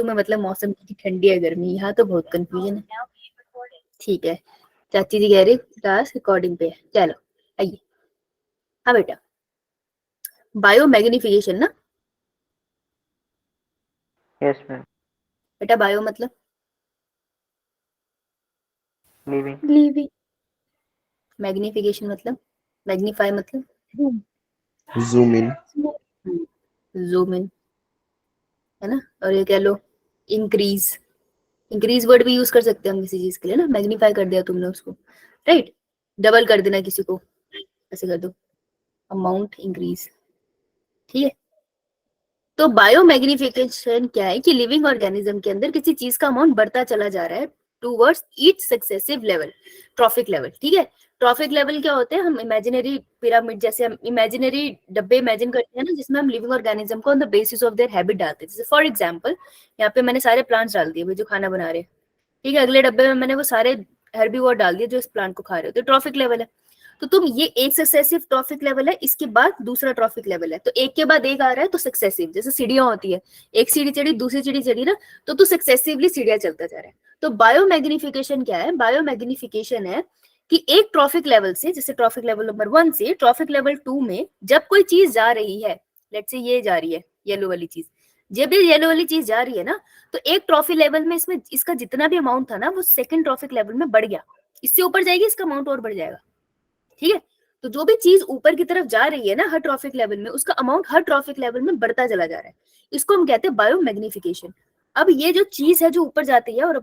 में मतलब मौसम की ठंडी है गर्मी, यहाँ तो बहुत कंफ्यूजन है। ठीक है, चाची जी कह रही क्लास रिकॉर्डिंग पे है, चलो आइए। हाँ बेटा, बायो मैग्निफिकेशन ना यस मैम। बेटा, बायो मतलब लिविंग। मैग्निफिकेशन मतलब मैग्नीफाई मतलब जूम इन। जूम इन है ना। और ये कह लो इंक्रीज, इंक्रीज वर्ड भी यूज कर सकते हैं हम किसी चीज के लिए ना। मैग्नीफाई कर दिया तुमने उसको, राइट। डबल कर देना किसी को, ऐसे कर दो, अमाउंट इंक्रीज, ठीक है। तो बायो मैग्निफिकेशन क्या है कि लिविंग ऑर्गेनिज्म के अंदर किसी चीज का अमाउंट बढ़ता चला जा रहा है towards each successive level, trophic level, ठीक है। ट्रॉफिक लेवल क्या होते हैं, हम इमेजिनरी पिरामिड जैसे हम इमेजिनरी डब्बे इमेजिन करते हैं ना, जिसमें हम लिविंग ऑर्गेनिज्म को on the basis of their habit डालते हैं। जैसे फॉर एग्जांपल यहाँ पे मैंने सारे प्लांट्स डाल दिए जो खाना बना रहे हैं, ठीक है। अगले डब्बे में मैंने वो सारे हेर्बीवोर डाल दिए जो इस प्लांट को खा रहे हो, तो ट्रॉफिक लेवल है। तो तुम ये एक सक्सेसिव ट्रॉफिक लेवल है, इसके बाद दूसरा ट्रॉफिक लेवल है, तो एक के बाद एक आ रहा है तो सक्सेसिव, जैसे सीढ़ियां होती है, एक सीढ़ी चढ़ी दूसरी सीढ़ी चढ़ी ना, तो तू सक्सेसिवली सीढ़ियां चलता जा रहा है। तो बायो मैग्निफिकेशन क्या है, बायो मैग्निफिकेशन है कि एक ट्रॉफिक लेवल से, जैसे ट्रॉफिक लेवल नंबर 1 से ट्रॉफिक लेवल 2 में जब कोई चीज जा रही है, लेट्स से ये जा रही है येलो वाली चीज, जब ये येलो वाली चीज जा रही है ना, तो एक ट्रॉफिक लेवल में इसमें इसका जितना भी अमाउंट था ना वो सेकंड ट्रॉफिक लेवल में बढ़ गया, इससे ऊपर जाएगी इसका अमाउंट और बढ़ जाएगा, ठीक है। तो जो भी चीज ऊपर की तरफ जा रही है ना हर ट्रॉफिक लेवल में, उसका अमाउंट हर ट्रॉफिक लेवल में बढ़ता चला जा रहा है, इसको हम कहते हैं बायो मैग्निफिकेशन। अब ये जो चीज है जो ऊपर जाती है और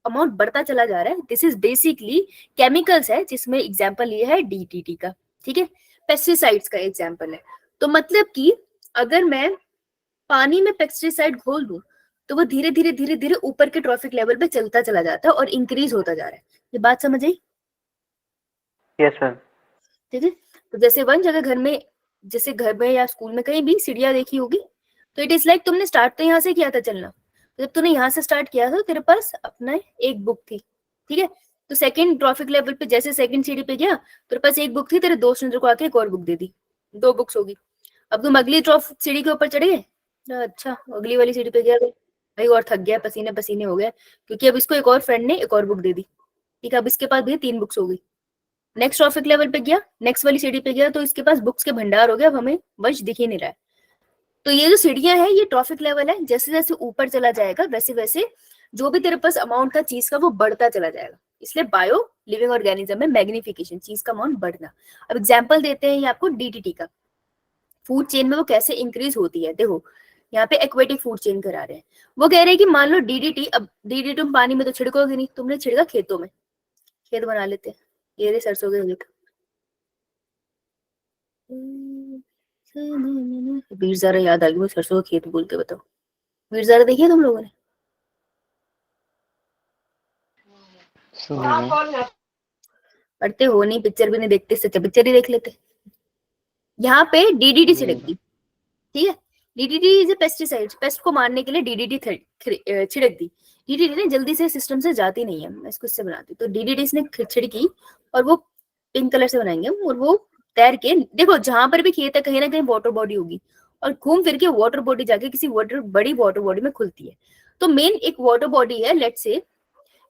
अमाउंट बढ़ता चला जा रहा है, दिस इज बेसिकली केमिकल्स है, जिसमें एग्जांपल ये है डीडीटी का, ठीक है, पेस्टिसाइड्स का एग्जांपल है। तो मतलब कि अगर मैं पानी में पेस्टिसाइड घोल दूं तो वो धीरे धीरे धीरे धीरे ऊपर के ट्रॉफिक लेवल पे चलता चला जाता है और इंक्रीज होता जा रहा है। ये बात समझ आई? Yes ma'am. ठीक है। तो जैसे वन जगह घर में, जैसे घर में या स्कूल में कहीं भी सीढ़ियां देखी होगी, तो इट इज लाइक तुमने स्टार्ट तो यहाँ से किया था चलना, तो जब तूने यहाँ से स्टार्ट किया था तेरे पास अपना एक बुक थी, ठीक है। तो सेकंड ट्रॉफिक लेवल पे जैसे सेकंड सीढ़ी पे गया, तेरे पास एक बुक थी, तेरे दोस्त ने तेरे को आके एक और बुक दे दी, 2 बुक्स होगी। अब तुम अगली सीढ़ी के ऊपर चढ़ गए, अच्छा अगली वाली सीढ़ी पे गया भाई और थक गया, पसीने पसीने हो गया, क्योंकि अब इसको एक और फ्रेंड ने एक और बुक दे दी, ठीक है। अब इसके पास भी 3 बुक्स हो गई। नेक्स्ट ट्रॉफिक लेवल पे गया, नेक्स्ट वाली सीढ़ी पे गया, तो इसके पास बुक्स के भंडार हो गया, अब हमें वंश दिख ही नहीं रहा है। तो ये जो सीढ़ियां है ये ट्रॉफिक लेवल है, जैसे जैसे ऊपर चला जाएगा वैसे वैसे जो भी तेरे पास अमाउंट था चीज का वो बढ़ता चला जाएगा, इसलिए बायो लिविंग ऑर्गेनिज्म में मैग्निफिकेशन, चीज का अमाउंट बढ़ना। अब एग्जाम्पल देते हैं ये आपको डीडीटी का, फूड चेन में वो कैसे इंक्रीज होती है। देखो यहाँ पे एक्वेटिक फूड चेन करा रहे हैं, वो कह रहे हैं कि मान लो डीडीटी, अब डीडीटी तुम पानी में तो छिड़कोगे नहीं, तुमने छिड़का खेतों में, खेत बना लेते हैं, ये रे सरसों के खेत, वीर ज़ारा याद आ गई, सरसों का खेत बोल के बताओ, वीर ज़ारा देखिए तुम लोगों ने? पढ़ते हो नहीं, पिक्चर भी नहीं देखते, सच्चा पिक्चर ही देख लेते। यहाँ पे डीडीटी छिड़क दी, ठीक है। DDT is a pesticide, paste को मारने के लिए डीडीटी छिड़क दी। डीडीटी ने जल्दी से सिस्टम से जाती नहीं है, मैं इसको इससे बनाती, तो डीडीटी इसने छिड़की और वो पिंक कलर से बनाएंगे हम, और वो तैर के, देखो जहां पर भी खेत है कहीं ना कहीं वाटर बॉडी होगी, और घूम फिर के वाटर बॉडी जाके किसी बड़ी वाटर बॉडी में खुलती है। तो मेन एक वाटर बॉडी है, लेट से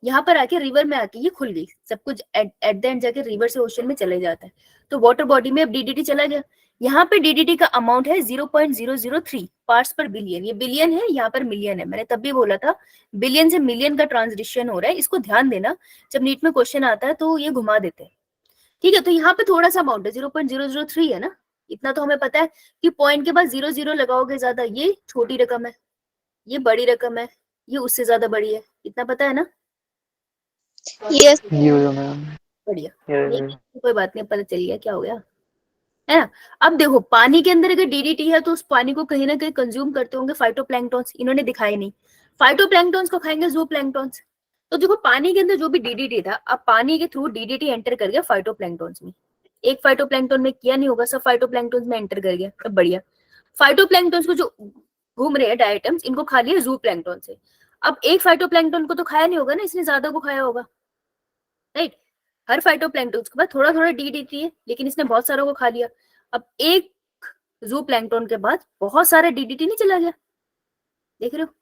यहाँ पर आके रिवर में आके ये खुल गई, सब कुछ एट द एंड जाके रिवर से ओशन में चले जाता है, तो वाटर बॉडी में अब डीडीटी चला गया। यहाँ पे डीडीटी का अमाउंट है 0.003 पार्ट्स पर बिलियन, ये बिलियन है, यहाँ पर मिलियन है, मैंने तब भी बोला था बिलियन से मिलियन का ट्रांजिशन हो रहा है, इसको ध्यान देना, जब नीट में क्वेश्चन आता है तो ये घुमा देते हैं, ठीक है। तो यहाँ पे थोड़ा सा अमाउंट है 0.003 है ना, इतना तो हमें पता है कि पॉइंट के बाद 0 लगाओगे ज्यादा ये छोटी रकम है, ये बड़ी रकम है, ये उससे ज्यादा बड़ी है, इतना पता है ना? यस बढ़िया, कोई बात नहीं, पता चल गया क्या हो गया, है ना। अब देखो पानी के अंदर अगर डीडीटी है तो उस पानी को कहीं ना कहीं कंज्यूम करते होंगे फाइटोप्लैंक्टन्स, इन्होंने दिखाए नहीं, फाइटोप्लैंक्टन्स को खाएंगे ज़ूप्लैंक्टन्स। तो देखो पानी के अंदर जो भी डीडीटी था, अब पानी के थ्रू डीडीटी एंटर कर गया फाइटोप्लैंक्टन्स में, एक फाइटोप्लैंक्टन में किया नहीं होगा, सब फाइटोप्लैंक्टन्स में एंटर कर गया, अब बढ़िया। फाइटोप्लैंक्टन्स को जो घूम रहे हैं डायटम्स, इनको खा लिया ज़ूप्लैंक्टन से। अब एक फाइटोप्लैंक्टन को तो खाया नहीं होगा ना, इसने ज्यादा को खाया होगा, राइट। हर फाइटोप्लैंक्टन के बाद थोड़ा थोड़ा डीडीटी है, लेकिन इसने बहुत सारों को खा लिया। अब एक ज़ूप्लैंक्टन के बाद बहुत सारा डीडीटी नहीं चला गया, देख रहे हो?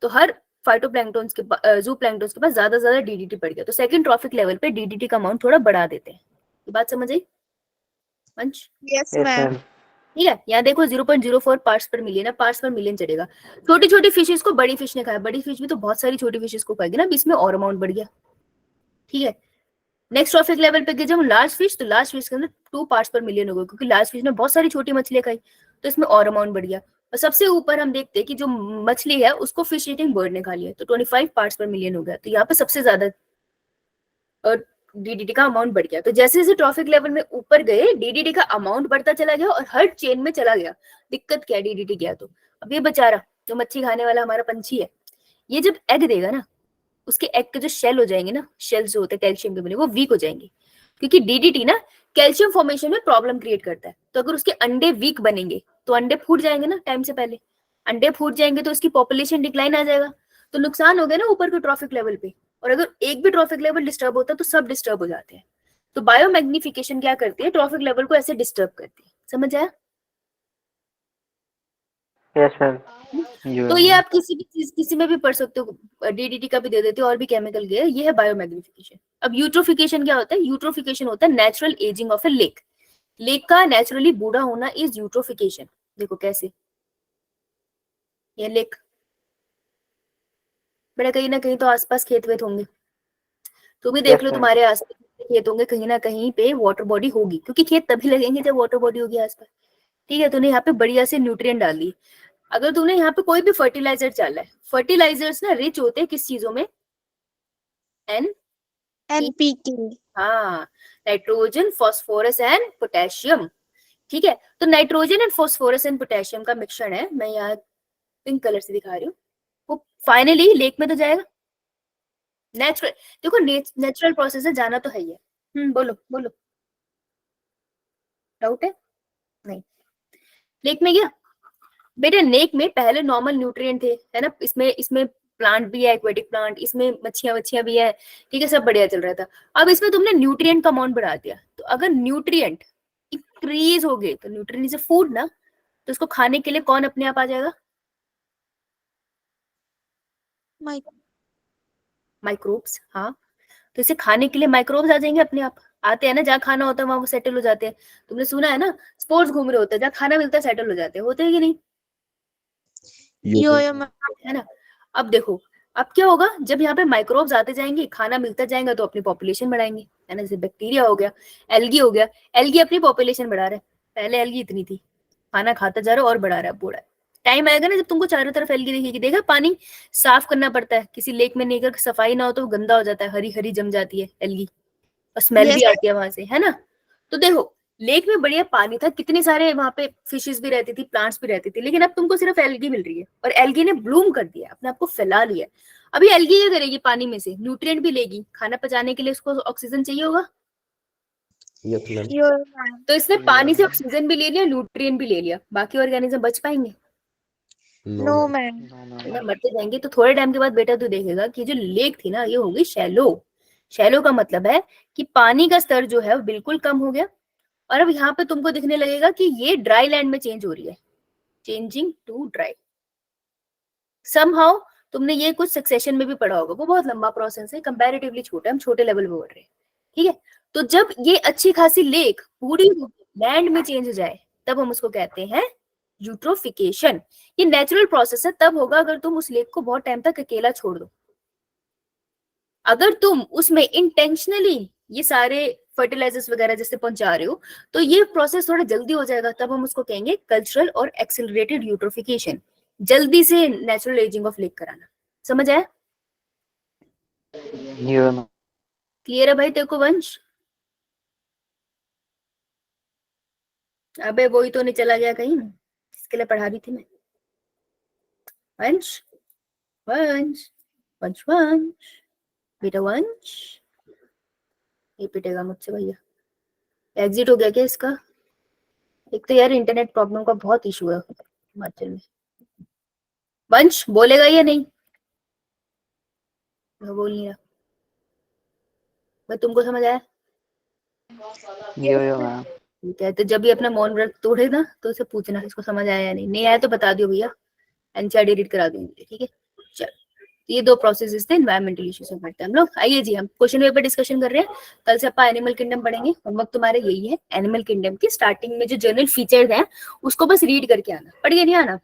तो हर फाइटोप्लैंक्टन्स के ज़ूप्लैंक्टन्स के पास ज्यादा ज्यादा डीडीटी बढ़ गया, तो सेकंड ट्रॉफिक लेवल पे डीडीटी का अमाउंट थोड़ा बढ़ा देते हैं। ये बात समझ आई मंच? Yes, Yes, ma'am. ma'am. ठीक है, यहाँ देखो 0.04 पार्ट्स पर मिलियन है, पार्ट्स पर मिलियन चलेगा। छोटी छोटी फिशेस को बड़ी फिश ने खाया, बड़ी फिश भी तो बहुत सारी छोटी फिशेस को खाएगी ना, अब इसमें और अमाउंट बढ़ गया। ठीक है, नेक्स्ट ट्रॉफिक लेवल पे जब लार्ज फिश, तो लार्ज फिश के अंदर 2 पार्ट्स पर मिलियन हो गए, क्योंकि लार्ज फिश ने बहुत सारी छोटी मछलियां खाई, तो इसमें और अमाउंट बढ़ गया। और सबसे ऊपर हम देखते हैं कि जो मछली है उसको फिश ईटिंग बर्ड ने खा लिया, तो 25 पार्ट्स पर मिलियन हो गया, तो यहाँ पे सबसे ज्यादा और डीडीटी का अमाउंट बढ़ गया। तो जैसे जैसे ट्रॉफिक लेवल में ऊपर गए डीडीटी का अमाउंट बढ़ता चला गया और हर चेन में चला गया। दिक्कत क्या है डीडीटी गया तो, अब ये बेचारा जो मच्छी खाने वाला हमारा पंछी है, ये जब एग देगा ना, उसके एग के जो शेल हो जाएंगे ना, शेल्स जो होते हैं कैल्शियम के बने, वो वीक हो जाएंगे, क्योंकि डीडीटी ना कैल्शियम फॉर्मेशन में प्रॉब्लम क्रिएट करता है। तो अगर उसके अंडे वीक बनेंगे तो अंडे फूट जाएंगे ना टाइम से पहले, अंडे फूट जाएंगे तो उसकी पॉपुलेशन डिक्लाइन आ जाएगा, तो नुकसान हो गया ना ऊपर के ट्रॉफिक लेवल पे। और अगर एक भी ट्रॉफिक लेवल डिस्टर्ब होता है तो सब डिस्टर्ब हो जाते हैं। तो बायोमैग्निफिकेशन क्या करती है, ट्रॉफिक लेवल को ऐसे डिस्टर्ब करती है। समझ आया? Yes, ma'am. तो ये आप किसी भी चीज किसी में भी पढ़ सकते हो, डीडीटी का भी दे देते हो और भी केमिकल गया, ये है बायोमैग्निफिकेशन। अब यूट्रोफिकेशन क्या होता है? यूट्रोफिकेशन होता है natural ageing of A lake. Lake का नेचुरली बूढ़ा होना इज यूट्रोफिकेशन। देखो कैसे, ये लेक बड़ा कहीं ना कहीं तो आसपास खेत वेत होंगे, तुम भी देख Yes, लो ma'am. तुम्हारे आसपास खेत होंगे, कहीं ना कहीं पे वाटर बॉडी होगी, क्योंकि खेत तभी लगेंगे जब वाटर बॉडी होगी आसपास। ठीक है, तूने यहाँ पे बढ़िया से न्यूट्रिएंट डाल दी। अगर तूने यहाँ पे कोई भी फर्टिलाइजर डाला है, फर्टिलाइजर्स ना रिच होते हैं किस चीजों में? N NPK. हाँ, नाइट्रोजन, फास्फोरस एंड पोटेशियम। ठीक है, तो nitrogen and phosphorus and potassium का मिक्सचर है, मैं यहाँ पिंक कलर से दिखा रही हूँ, वो फाइनली लेक में तो जाएगा। नेचुरल, देखो नेचुरल प्रोसेस है, जाना तो है ही है। बोलो बोलो, डाउट है? नहीं। लेक में गया बेटा, लेक में पहले नॉर्मल न्यूट्रिएंट थे, है ना, इसमें इसमें प्लांट भी है, एक्वेटिक प्लांट, इसमें मच्छियां वच्छियां भी है, ठीक है, सब बढ़िया चल रहा था। अब इसमें तुमने न्यूट्रिएंट का अमाउंट बढ़ा दिया, तो अगर न्यूट्रिएंट इंक्रीज हो गए, तो न्यूट्रिएंट इज फूड ना, तो इसको खाने के लिए कौन अपने आप आ जाएगा? माइक्रोब्स। हाँ, तो इसे खाने के लिए माइक्रोब्स आ जाएंगे अपने आप, आते हैं ना, जहाँ खाना होता है वहां वो सेटल हो जाते हैं। तुमने सुना है ना, स्पोर्ट्स घूम रहे होते हैं, जहाँ खाना मिलता है सेटल हो जाते हैं, होते हैं कि नहीं? Yo, है ना। अब देखो, अब क्या होगा, जब यहाँ पे माइक्रोब्स आते जाएंगे, खाना मिलता जाएगा, तो अपनी पॉपुलेशन बढ़ाएंगे, है ना। जैसे बैक्टीरिया हो गया, एल्गी हो गया, एल्गी अपनी पॉपुलेशन बढ़ा रहा है, पहले एल्गी इतनी थी, खाना खाता जा रहा है और बढ़ा रहा है, बूढ़ा है। टाइम आएगा ना जब तुमको चारों तरफ एल्गी दिखेगी। देखा, पानी साफ करना पड़ता है, किसी लेक में नहीं, अगर सफाई ना हो तो गंदा हो जाता है, हरी हरी जम जाती है एल्गी, और स्मेल Yes. भी आती है वहां से, है ना। तो देखो, लेक में बढ़िया पानी था, कितने सारे वहां पे फिशेस भी रहती थी, प्लांट्स भी रहती थी, लेकिन अब तुमको सिर्फ एल्गी मिल रही है, और एल्गी ने ब्लूम कर दिया, अपने आप को फैला लिया। अभी एल्गी क्या करेगी? पानी में से न्यूट्रिएंट भी लेगी, खाना पचाने के लिए उसको ऑक्सीजन चाहिए होगा, Yes, ma'am. Yo, तो इसने पानी से ऑक्सीजन भी ले लिया, न्यूट्रिएंट भी ले लिया, बाकी ऑर्गेनिज्म बच पाएंगे? No, no, ma'am. ma'am. No, no, है ना, no. मरते जाएंगे। तो थोड़े टाइम के बाद बेटा तू देखेगा कि जो लेक थी ना, ये होगी शैलो। शैलो का मतलब है कि पानी का स्तर जो है वो बिल्कुल कम हो गया, और अब यहाँ पे तुमको दिखने लगेगा कि ये ड्राई लैंड में चेंज हो रही है, चेंजिंग टू ड्राई। समहाउ तुमने ये कुछ सक्सेशन में भी पढ़ा होगा, वो बहुत लंबा प्रोसेस है, कंपैरेटिवली छोटा, हम छोटे लेवल पे पढ़ रहे हैं। ठीक है, तो जब ये अच्छी खासी लेक पूरी लैंड में चेंज हो जाए, तब हम उसको कहते हैं यूट्रोफिकेशन। ये नेचुरल प्रोसेस है, तब होगा अगर तुम उस लेक को बहुत टाइम तक अकेला छोड़ दो। अगर तुम उसमें इंटेंशनली ये सारे फर्टिलाइजर्स वगैरह जैसे पहुंचा रहे हो, तो ये प्रोसेस थोड़ा जल्दी हो जाएगा, तब हम उसको कहेंगे कल्चरल और एक्सेलरेटेड यूट्रोफिकेशन, जल्दी से नेचुरल एजिंग ऑफ लेक कराना। समझ आया? You know. क्लियर है भाई तेरे को वंश? अबे वही तो नहीं चला गया कहीं, इसके लिए पढ़ा रही थी मैं। वंश वंश वंश वंश, बेटा वंश, ये पिटेगा मुझसे भैया। एग्जिट हो गया क्या इसका? एक तो यार इंटरनेट प्रॉब्लम का बहुत इशू है हिमाचल में। वंश बोलेगा या नहीं? मैं बोल नहीं रहा। मैं तुमको समझ आया? Yo, ma'am. ठीक है, तो जब भी अपना मौन व्रत तोड़े ना, तो उसे पूछना इसको समझ आया या नहीं, नहीं आया तो बता दियो भैया, एनसीईआरटी एडिट करा दूंगी, ठीक है। चल। ये दो प्रोसेसेस थे एनवायरमेंटल इश्यूज में पढ़ते हैं हम लोग। आइए जी, हम क्वेश्चन पेपर डिस्कशन कर रहे हैं। कल से अपन एनिमल किंगडम पढ़ेंगे। होमवर्क तुम्हारे यही है, एनिमल किंगडम की स्टार्टिंग में जो जनरल फीचर्स हैं उसको बस रीड करके आना, पढ़ के नहीं आना,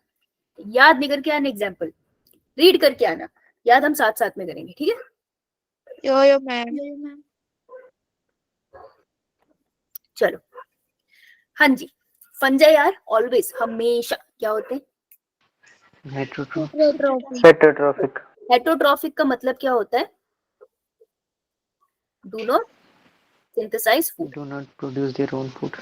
याद नहीं करके आना, एग्जाम्पल रीड करके आना, याद हम साथ साथ में करेंगे, ठीक है। Yo ma'am. चलो हाँ जी, फंजाई यार ऑलवेज हमेशा क्या होते हैं? हेटेरोट्रॉफिक। हेटेरोट्रॉफिक का मतलब क्या होता है? Do not synthesise food, do not produce their own food.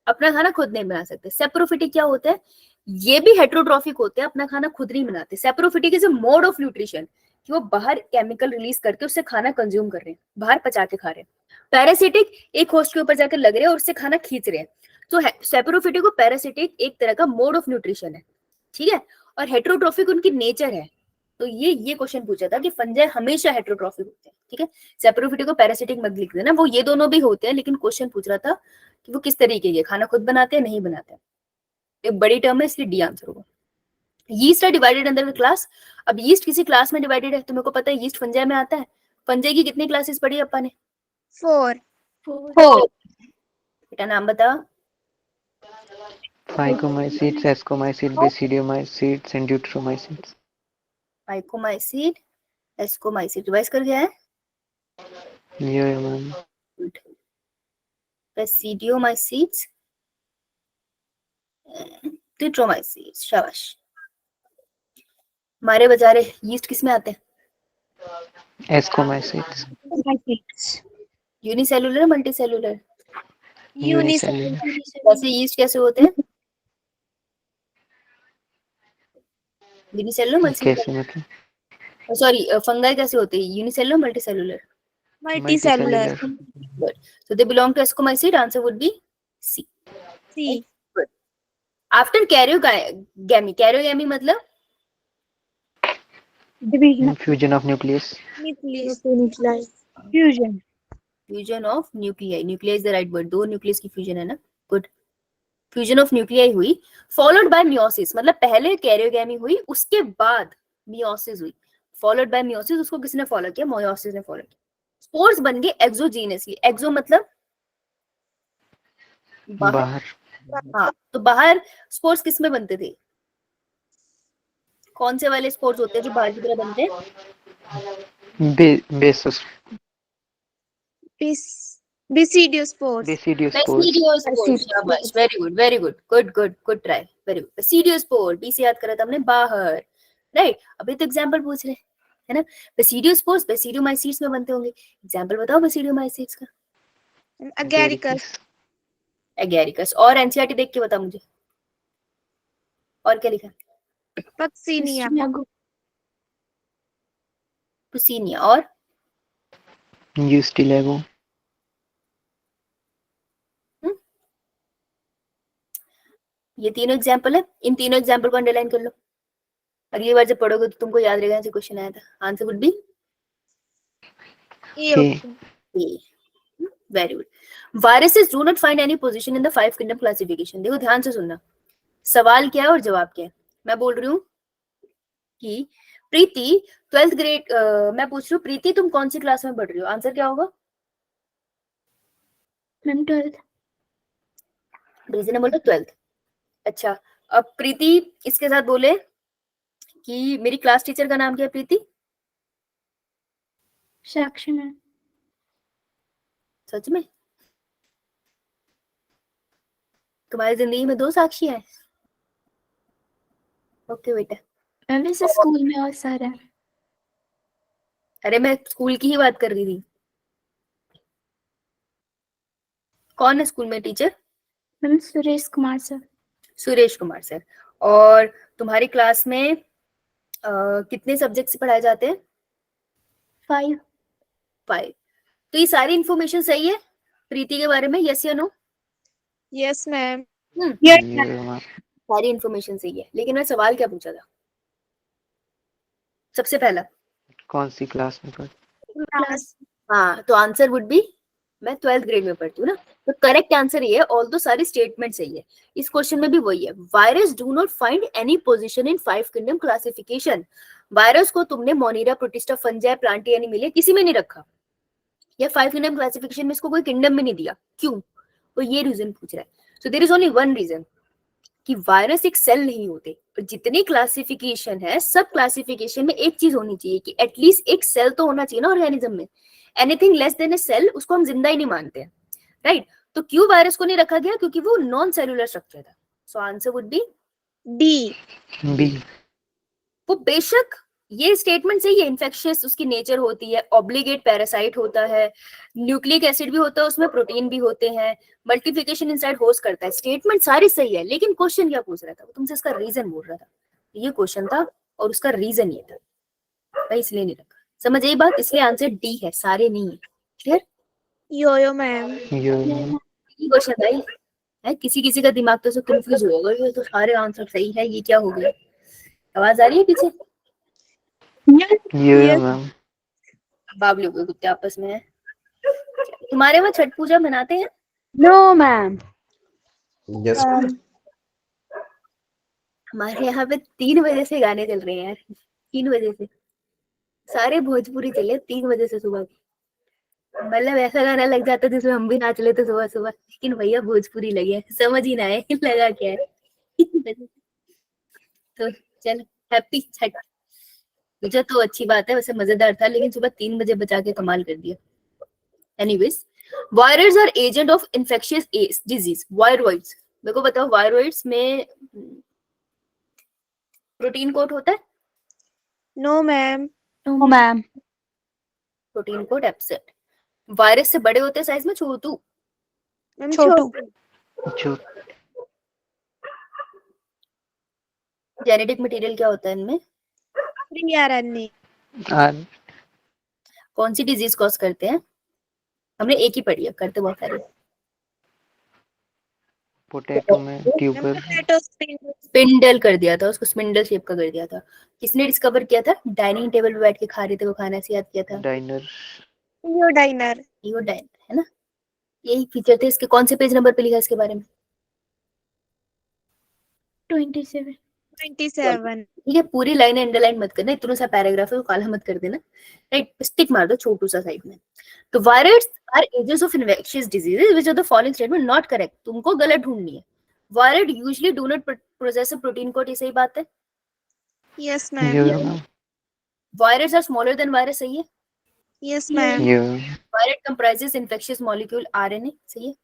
अपना खाना खुद नहीं बना सकते। सेप्रोफिटिक क्या होता है? ये भी हेटेरोट्रॉफिक होते हैं, अपना खाना खुद नहीं बनाते। Saprophytic is a mode of nutrition, कि वो बाहर केमिकल रिलीज करके उससे खाना कंज्यूम कर रहे हैं, बाहर पचा के खा रहे हैं। पैरासिटिक एक होस्ट के ऊपर जाकर लग रहे हैं और उससे खाना खींच रहे हैं। तो सेप्रोफिटिक और पैरासिटिक एक तरह का मोड ऑफ न्यूट्रिशन है, ठीक है। और हेटेरोट्रॉफिक उनकी नेचर है। तो ये क्वेश्चन पूछा था कि फंजाई हमेशा हेटेरोट्रॉफिक होते हैं, ठीक है। सेप्रोफिटिक और पैरासिटिक मत लिख देना, वो ये दोनों भी होते हैं, लेकिन क्वेश्चन पूछ रहा था कि वो किस तरीके के, खाना खुद बनाते हैं नहीं बनाते हैं। एक बड़ी टर्म है, इसलिए डी आंसर होगा। Yeast are divided under the class. अब यीस्ट किसी क्लास में डिवाइडेड है, तुम्हें को पता है यीस्ट फंजाई में आता है। फंजाई की कितनी क्लासेस पढ़ी अपन ने? 4 बेटा नाम बता। Phycomycetes, ascomycetes, basidiomycetes and deuteromycetes. Phycomycete, ascomycete, revise कर गया है? ये मैम। बेसिडियोमाइसीट्स, ड्यूटेरोमाइसीट्स, शाबाश। मारे बजारे यीस्ट किस में आते हैं? एस्कोमाइसीट्स। Unicellular, multicellular? यूनिसेलुलर। वैसे यीस्ट कैसे होते हैं? यूनिसेलुलर, कैसे मल्टीसेलुलर? मतलब? सॉरी, फंगाई कैसे होते हैं? Unicellular, multicellular? multicellular. Good. So they belong to Ascomycete. Answer would be C. C. Good. After karyogamy, karyogamy मतलब Division. Fusion of nucleus. Nucleus. Fusion. fusion of nuclei. Nuclei is the right word. दो nucleus की fusion है ना. Good. Fusion of nuclei हुई, followed by meiosis, मतलब पहले karyogamy हुई, उसके बाद मियोसिस हुई। फॉलोड बाय मियोसिस, उसको किसने फॉलो किया? मियोसिस ने फॉलो किया। स्पोर्स बन गए एक्सोजीनियसली। एक्सो मतलब बाहर। हाँ, तो बाहर स्पोर्स किस में बनते थे? कौन से वाले स्पोर्स होते हैं जो बाहर की तरह बनते हैं? बेसिस। Basidiospores. बेसिडियोस्पोर्स, शाबाश, very good, very good, good try, very good. Basidiospore, B से याद करा था हमने, बाहर, राइट। अभी तो एग्जांपल पूछ रहे है ना। बेसिडियोस्पोर्स बेसिडियोमाइसीट्स में बनते होंगे। एग्जांपल बताओ बेसिडियोमाइसीट्स का। Agaricus. एगेरिकस। और एनसीईआरटी देख के बता मुझे, और क्या लिखा? Puccinia. पुसीनिया। और यूस्टिलेगो। ये तीनों एग्जांपल है। इन तीनों एग्जांपल को अंडरलाइन कर लो, अगली बार जब पढ़ोगे तो तुमको याद रहेगा ऐसे क्वेश्चन आया था। Answer would be A. Very good. Viruses do not find any position in the 5 kingdom classification. देखो ध्यान से सुनना, सवाल क्या है और जवाब क्या है। मैं बोल रही हूँ कि प्रीति 12th ग्रेड, मैं पूछ रही हूँ प्रीति तुम कौन सी क्लास में पढ़ रही हो? आंसर क्या होगा? Ma'am 12th। प्रीति ने बोला 12th। अच्छा, अब प्रीति इसके साथ बोले कि मेरी क्लास टीचर का नाम क्या है प्रीति? साक्षी मैम। सच में? तुम्हारी जिंदगी में 2 साक्षी हैं? ओके बेटा। मैम वैसे स्कूल में और सारा। अरे मैं स्कूल की ही बात कर रही थी। कौन है स्कूल में teacher? Ma'am Suresh Kumar sir. Suresh Kumar sir. और तुम्हारी क्लास में कितने सब्जेक्ट्स पढ़ाए जाते हैं? 5। 5। तो ये सारी इंफॉर्मेशन सही है प्रीति के बारे में, यस या नो? Yes, ma'am. सारी इंफॉर्मेशन सही है, लेकिन मैं सवाल क्या पूछा था सबसे पहला? कौन सी क्लास में पढ़? Class. हाँ, तो आंसर वुड बी मैं 12th ग्रेड में पढ़ती हूँ ना, तो करेक्ट आंसर ये है, ऑल्दो सारी स्टेटमेंट सही है। इस क्वेश्चन में भी वही है, virus do not find any position in 5 kingdom classification. Virus को तुमने मोनिरा, प्रोटिस्टा, फंजाई, प्लांटी एनिमलिया किसी में नहीं रखा, या 5 किंगडम क्लासिफिकेशन में इसको कोई किंगडम में नहीं दिया, क्यों? वो ये रीजन पूछ रहा है। So there is only one reason कि वायरस एक सेल नहीं होते, और जितनी क्लासिफिकेशन है सब क्लासिफिकेशन में एक चीज होनी चाहिए कि एटलीस्ट एक सेल तो होना चाहिए ना ऑर्गेनिज्म में। एनीथिंग लेस देन ए सेल उसको हम जिंदा ही नहीं मानते हैं, राइट? तो क्यों वायरस को नहीं रखा गया? क्योंकि वो नॉन सेलुलर स्ट्रक्चर था। So answer would be D. B. वो बेशक ये स्टेटमेंट सही है, इन्फेक्शियस उसकी नेचर होती है, ऑब्लिगेट पैरासाइट होता है, न्यूक्लिक एसिड भी होता है उसमें, प्रोटीन भी होते हैं, मल्टीप्लिकेशन इनसाइड होस्ट करता है। स्टेटमेंट सारी सही है, लेकिन क्वेश्चन क्या पूछ रहा था? वो तुमसे इसका रीजन बोल रहा था। ये क्वेश्चन था और उसका रीजन ये था, भाई इसलिए नहीं रखा। समझ आई बात? इसलिए आंसर डी है, सारे नहीं है। क्लियर? योयो मैम। ये क्वेश्चन भाई है, किसी किसी का दिमाग तो कंफ्यूज होगा, ये तो सारे आंसर सही है, ये क्या हो गया? आवाज आ रही है पीछे? यो मैम। बाबली हुए कुत्ते आपस में है। तुम्हारे वहाँ छठ पूजा मनाते हैं? No ma'am. Yes. हमारे यहाँ पे 3 बजे से गाने चल रहे हैं यार, 3 बजे से सारे भोजपुरी चले, 3 बजे से सुबह के। मतलब ऐसा गाना लग जाता है जिसमें हम भी नाच लेते सुबह सुबह, लेकिन भैया भोजपुरी लगे, समझ ही ना आए लगा क्या है। 3 बजे। तो चल, हैप्पी छठ। मुझे तो अच्छी बात है, वैसे मजेदार था, लेकिन सुबह 3 बजे बचा के कमाल कर दिया। Anyways, virus are agent of infectious disease. Viroids, मेरे को बताओ, वायरॉइड्स में प्रोटीन कोट होता है? No ma'am. No ma'am. Protein coat absent. Virus से बड़े होते हैं साइज में, छोटू? मैम छोटू। जो जेनेटिक मटेरियल क्या होता है इनमें? RNA। आर कौन सी डिजीज कॉज करते हैं? हमने एक ही पढ़ी है, करते बहुत सारे। पोटैटो में ट्यूबर। Potato spin. स्पिंडल कर दिया था उसको, स्पिंडल शेप का कर दिया था। किसने डिस्कवर किया था? डाइनिंग टेबल पे बैठ के खा रहे थे वो खाना, ऐसे याद किया था? डाइनर। योडाइनर। ईओडाइन, है ना? यही फीचर थे इसके। कौन से पेज नंबर पे लिखा है इसके बारे में? 27। 27। ठीक है, पूरी लाइन अंडरलाइन मत करना, इतना सा पैराग्राफ है वो काला मत कर देना, राइट? स्टिक मार दो छोटू सा साइड में। तो virus are agents of infectious diseases which are the following statement not correct. तुमको गलत ढूंढनी है। Virus usually do not possess a protein coat, ये सही बात है? Yes yo ma'am. Ma'am. Virus are smaller than virus, सही है? Yes ma'am. Yo virus comprises infectious molecule RNA, सही है?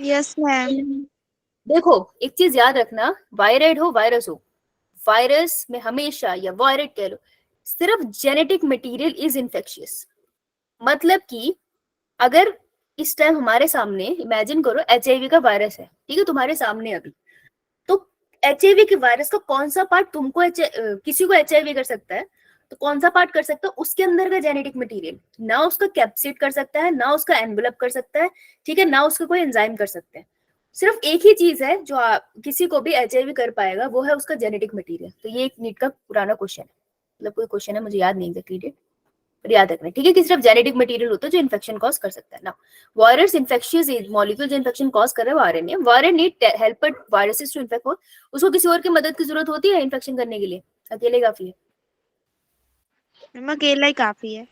यस मैम। देखो एक चीज याद रखना, वायराइड हो वायरस हो, वायरस में हमेशा, या वायराइड कह लो, सिर्फ जेनेटिक मटेरियल इज इन्फेक्शियस। मतलब कि अगर इस टाइम हमारे सामने इमेजिन करो एचआईवी का वायरस है, ठीक है, तुम्हारे सामने अभी, तो एचआईवी के वायरस का कौन सा पार्ट तुमको किसी को एचआईवी कर सकता है? तो कौन सा पार्ट कर सकता है? उसके अंदर का जेनेटिक मटेरियल, ना उसका कैप्सिड कर सकता है, ना उसका एनवेलप कर सकता है, ठीक है, ना उसका कोई एंजाइम कर सकते हैं। सिर्फ एक ही चीज है जो किसी को भी एचआईवी कर पाएगा, वो है उसका जेनेटिक मटेरियल। तो ये एक नीट का पुराना क्वेश्चन है, मतलब कोई क्वेश्चन है, मुझे याद नहीं एग्जैक्टली डेट, पर याद रखना, ठीक है, कि सिर्फ जेनेटिक मटेरियल होता है जो इन्फेक्शन कॉज कर सकता है ना। वायरस इन्फेक्शियस मॉलिक्यूल जो इन्फेक्शन कॉज कर रहा है वो RNA. Virus need help viruses to infect हो, उसको किसी और की मदद की जरूरत होती है इन्फेक्शन करने के लिए? अकेले काफी है? मैम अकेला ही काफी है।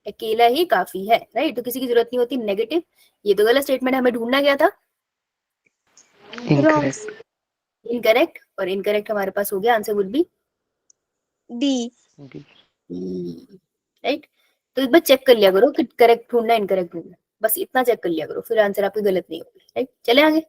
अकेला ही काफी है, राइट? तो किसी की जरूरत नहीं होती। नेगेटिव, ये तो गलत स्टेटमेंट, हमें ढूंढना क्या था? इनकरेक्ट। इनकरेक्ट, और इनकरेक्ट हमारे पास हो गया, answer would be D. Right? तो एक बार चेक कर लिया करो कि करेक्ट ढूंढना इनकरेक्ट ढूंढना, बस इतना चेक कर लिया करो, फिर आंसर आपकी गलत नहीं होगी, राइट? चले आगे।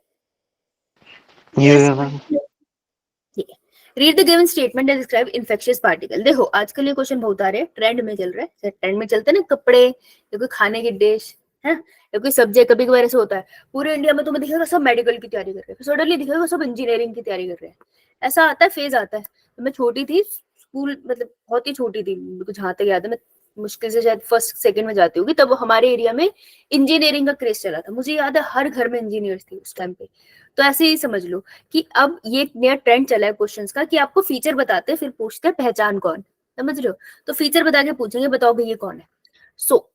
यो मैम। ठीक है, read the given statement and describe infectious particle. देखो आजकल ये क्वेश्चन बहुत आ रहे हैं, ट्रेंड में चल रहा है, ट्रेंड में चलते हैं ना कपड़े, या कोई खाने की डिश है, या कोई सब्जी। कभी कभार ऐसा होता है पूरे इंडिया में तुम्हें दिखेगा सब मेडिकल की तैयारी कर रहे हैं, सडनली दिखेगा सब इंजीनियरिंग की तैयारी कर रहे हैं। ऐसा आता है, फेज आता है। तो मैं छोटी थी, स्कूल मतलब बहुत ही छोटी थी, मुझे जहाँ तक याद है, मैं मुश्किल से शायद फर्स्ट सेकंड में जाती होगी, तब हमारे एरिया में इंजीनियरिंग का क्रेज चला था। मुझे याद है हर घर में इंजीनियर्स थे उस टाइम पे। तो ऐसे ही समझ लो कि अब ये नया ट्रेंड चला है क्वेश्चंस का, कि आपको फीचर बताते हैं फिर पूछते हैं पहचान कौन, समझ रहे हो? तो फीचर बता के पूछेंगे, बताओ भाई ये कौन है। So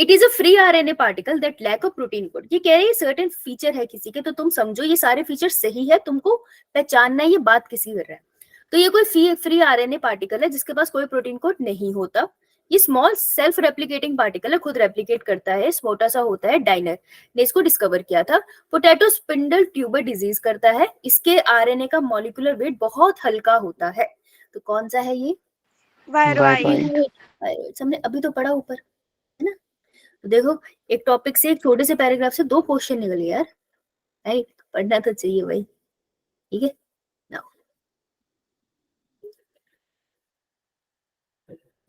it is a free RNA particle that lack of protein code. ये कह रही है सर्टेन फीचर है किसी के, तो तुम समझो ये सारे फीचर सही है, तुमको पहचानना है ये बात किसी कर रहा है। तो ये कोई फ्री आरएनए पार्टिकल है जिसके पास कोई प्रोटीन कोड नहीं होता। ये स्मॉल सेल्फ रेप्लिकेटिंग पार्टिकल है, खुद रेप्लिकेट करता है, मोटा सा होता है। डाइनर ने इसको डिस्कवर किया था। पोटैटो स्पिंडल ट्यूबर डिजीज करता है। इसके आरएनए का मॉलिक्यूलर वेट बहुत हल्का होता है। तो कौन सा है ये? वायरोइड। हमने अभी तो पढ़ा ऊपर, है ना। तो देखो एक टॉपिक से, एक छोटे से पैराग्राफ से 2 क्वेश्चन निकले यार, राइट। पढ़ना तो चाहिए भाई, ठीक है।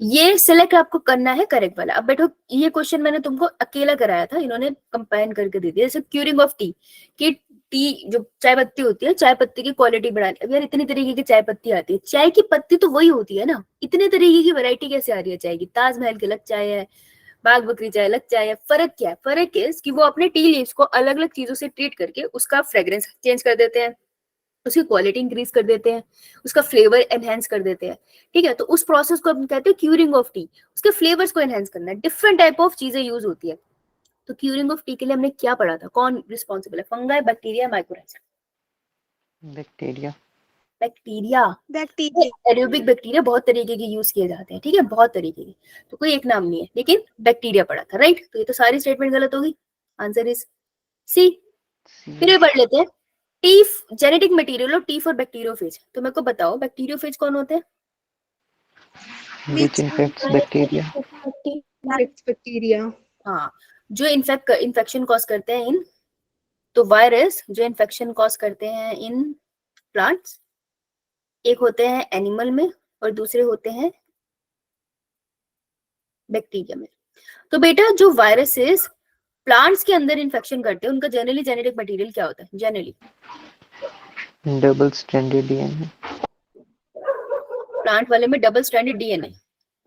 ये सिलेक्ट आपको करना है करेक्ट वाला। अब बैठो, ये क्वेश्चन मैंने तुमको अकेला कराया था, इन्होंने कंपाइन करके दे दिया। जैसे क्यूरिंग ऑफ टी, कि टी जो चाय पत्ती होती है, चाय पत्ती की क्वालिटी बढ़ानी। अब यार इतनी तरीके की चाय पत्ती आती है, चाय की पत्ती तो वही होती है ना, इतने तरीके की वैरायटी कैसे आ रही है चाय की? ताजमहल की अलग चाय है, बाग बकरी चाय अलग चाय है। फर्क क्या है? फर्क है कि वो अपने टी लीव्स को अलग अलग चीजों से ट्रीट करके उसका फ्रेग्रेंस चेंज कर देते हैं, उसकी क्वालिटी इंक्रीज कर देते हैं, उसका फ्लेवर एनहेंस कर देते हैं, ठीक है। तो उस प्रोसेस को हम कहते हैं क्यूरिंग ऑफ टी। उसके फ्लेवर्स को एनहेंस करना है, डिफरेंट टाइप ऑफ चीजें यूज होती है। तो क्यूरिंग ऑफ टी के लिए हमने क्या पढ़ा था? कौन रिस्पॉन्सिबल है? Fungi, bacteria, mycorrhiza? Bacteria. Bacteria. Bacteria. Aerobic bacteria बहुत तरीके के यूज किए जाते हैं, ठीक है, बहुत तरीके के। तो कोई एक नाम नहीं है, लेकिन बैक्टीरिया पढ़ा था, राइट। तो ये तो सारी स्टेटमेंट गलत होगी। Answer is C. फिर ये पढ़ लेते हैं टी जेनेटिक मटेरियल और टी फॉर बैक्टीरियोफेज। तो मेरे को बताओ बैक्टीरियोफेज कौन होते हैं? Which infects bacteria? बैक्टीरिया। हाँ, जो इन्फेक्शन कॉज करते हैं इन, तो वायरस जो इन्फेक्शन कॉज करते हैं इन प्लांट्स, एक होते हैं एनिमल में और दूसरे होते हैं बैक्टीरिया में। तो बेटा जो वायरसेस प्लांट्स के अंदर इन्फेक्शन करते हैं उनका जनरली जेनेटिक मटेरियल क्या होता है? Generally double stranded DNA. Plant वाले में डबल स्ट्रैंडेड डीएनए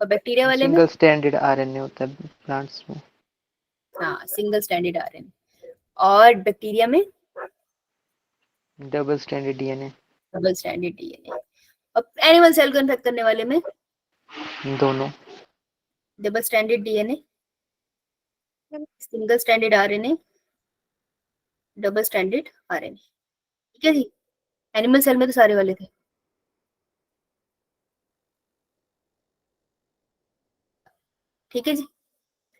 और बैक्टीरिया वाले में सिंगल स्ट्रैंडेड आरएनए होता है प्लांट्स में। हाँ, सिंगल स्ट्रैंडेड आरएनए। और बैक्टीरिया में double stranded DNA. Double stranded DNA. और एनिमल सेल को इन्फेक्ट करने वाले में दोनों। Double stranded DNA, single stranded RNA, double stranded RNA, ठीक है जी। एनिमल सेल में तो सारे वाले थे। ठीक है जी,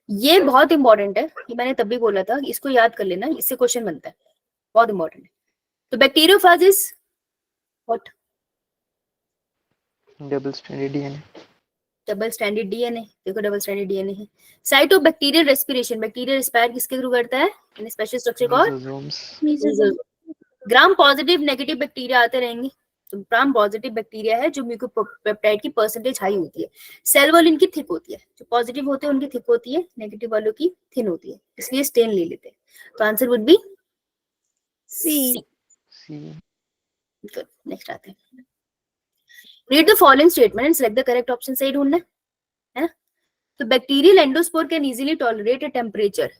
ये बहुत इंपॉर्टेंट है, ये मैंने तभी बोला था, इसको याद कर लेना, इससे क्वेश्चन बनता है, बहुत इंपॉर्टेंट है। तो bacteriophage is what? Double stranded DNA. Double stranded DNA, देखो डबल स्ट्रैंडेड डीएनए है। Site of bacterial respiration, bacteria respire किसके थ्रू करता है? In special structure called Gram positive negative bacteria आते रहेंगे। तो ग्राम पॉजिटिव बैक्टीरिया है जो म्यूकोपेप्टाइड की परसेंटेज हाई होती है, सेल वॉल इनकी थिक होती है, जो पॉजिटिव होते हैं उनकी थिक होती है, नेगेटिव वालों की थिन होती है, इसलिए स्टेन ले लेते हैं। तो answer would be C. Good, next आते हैं। Read the following statement and select the correct option. सही ढूंढना है। तो bacterial endospore can easily tolerate a temperature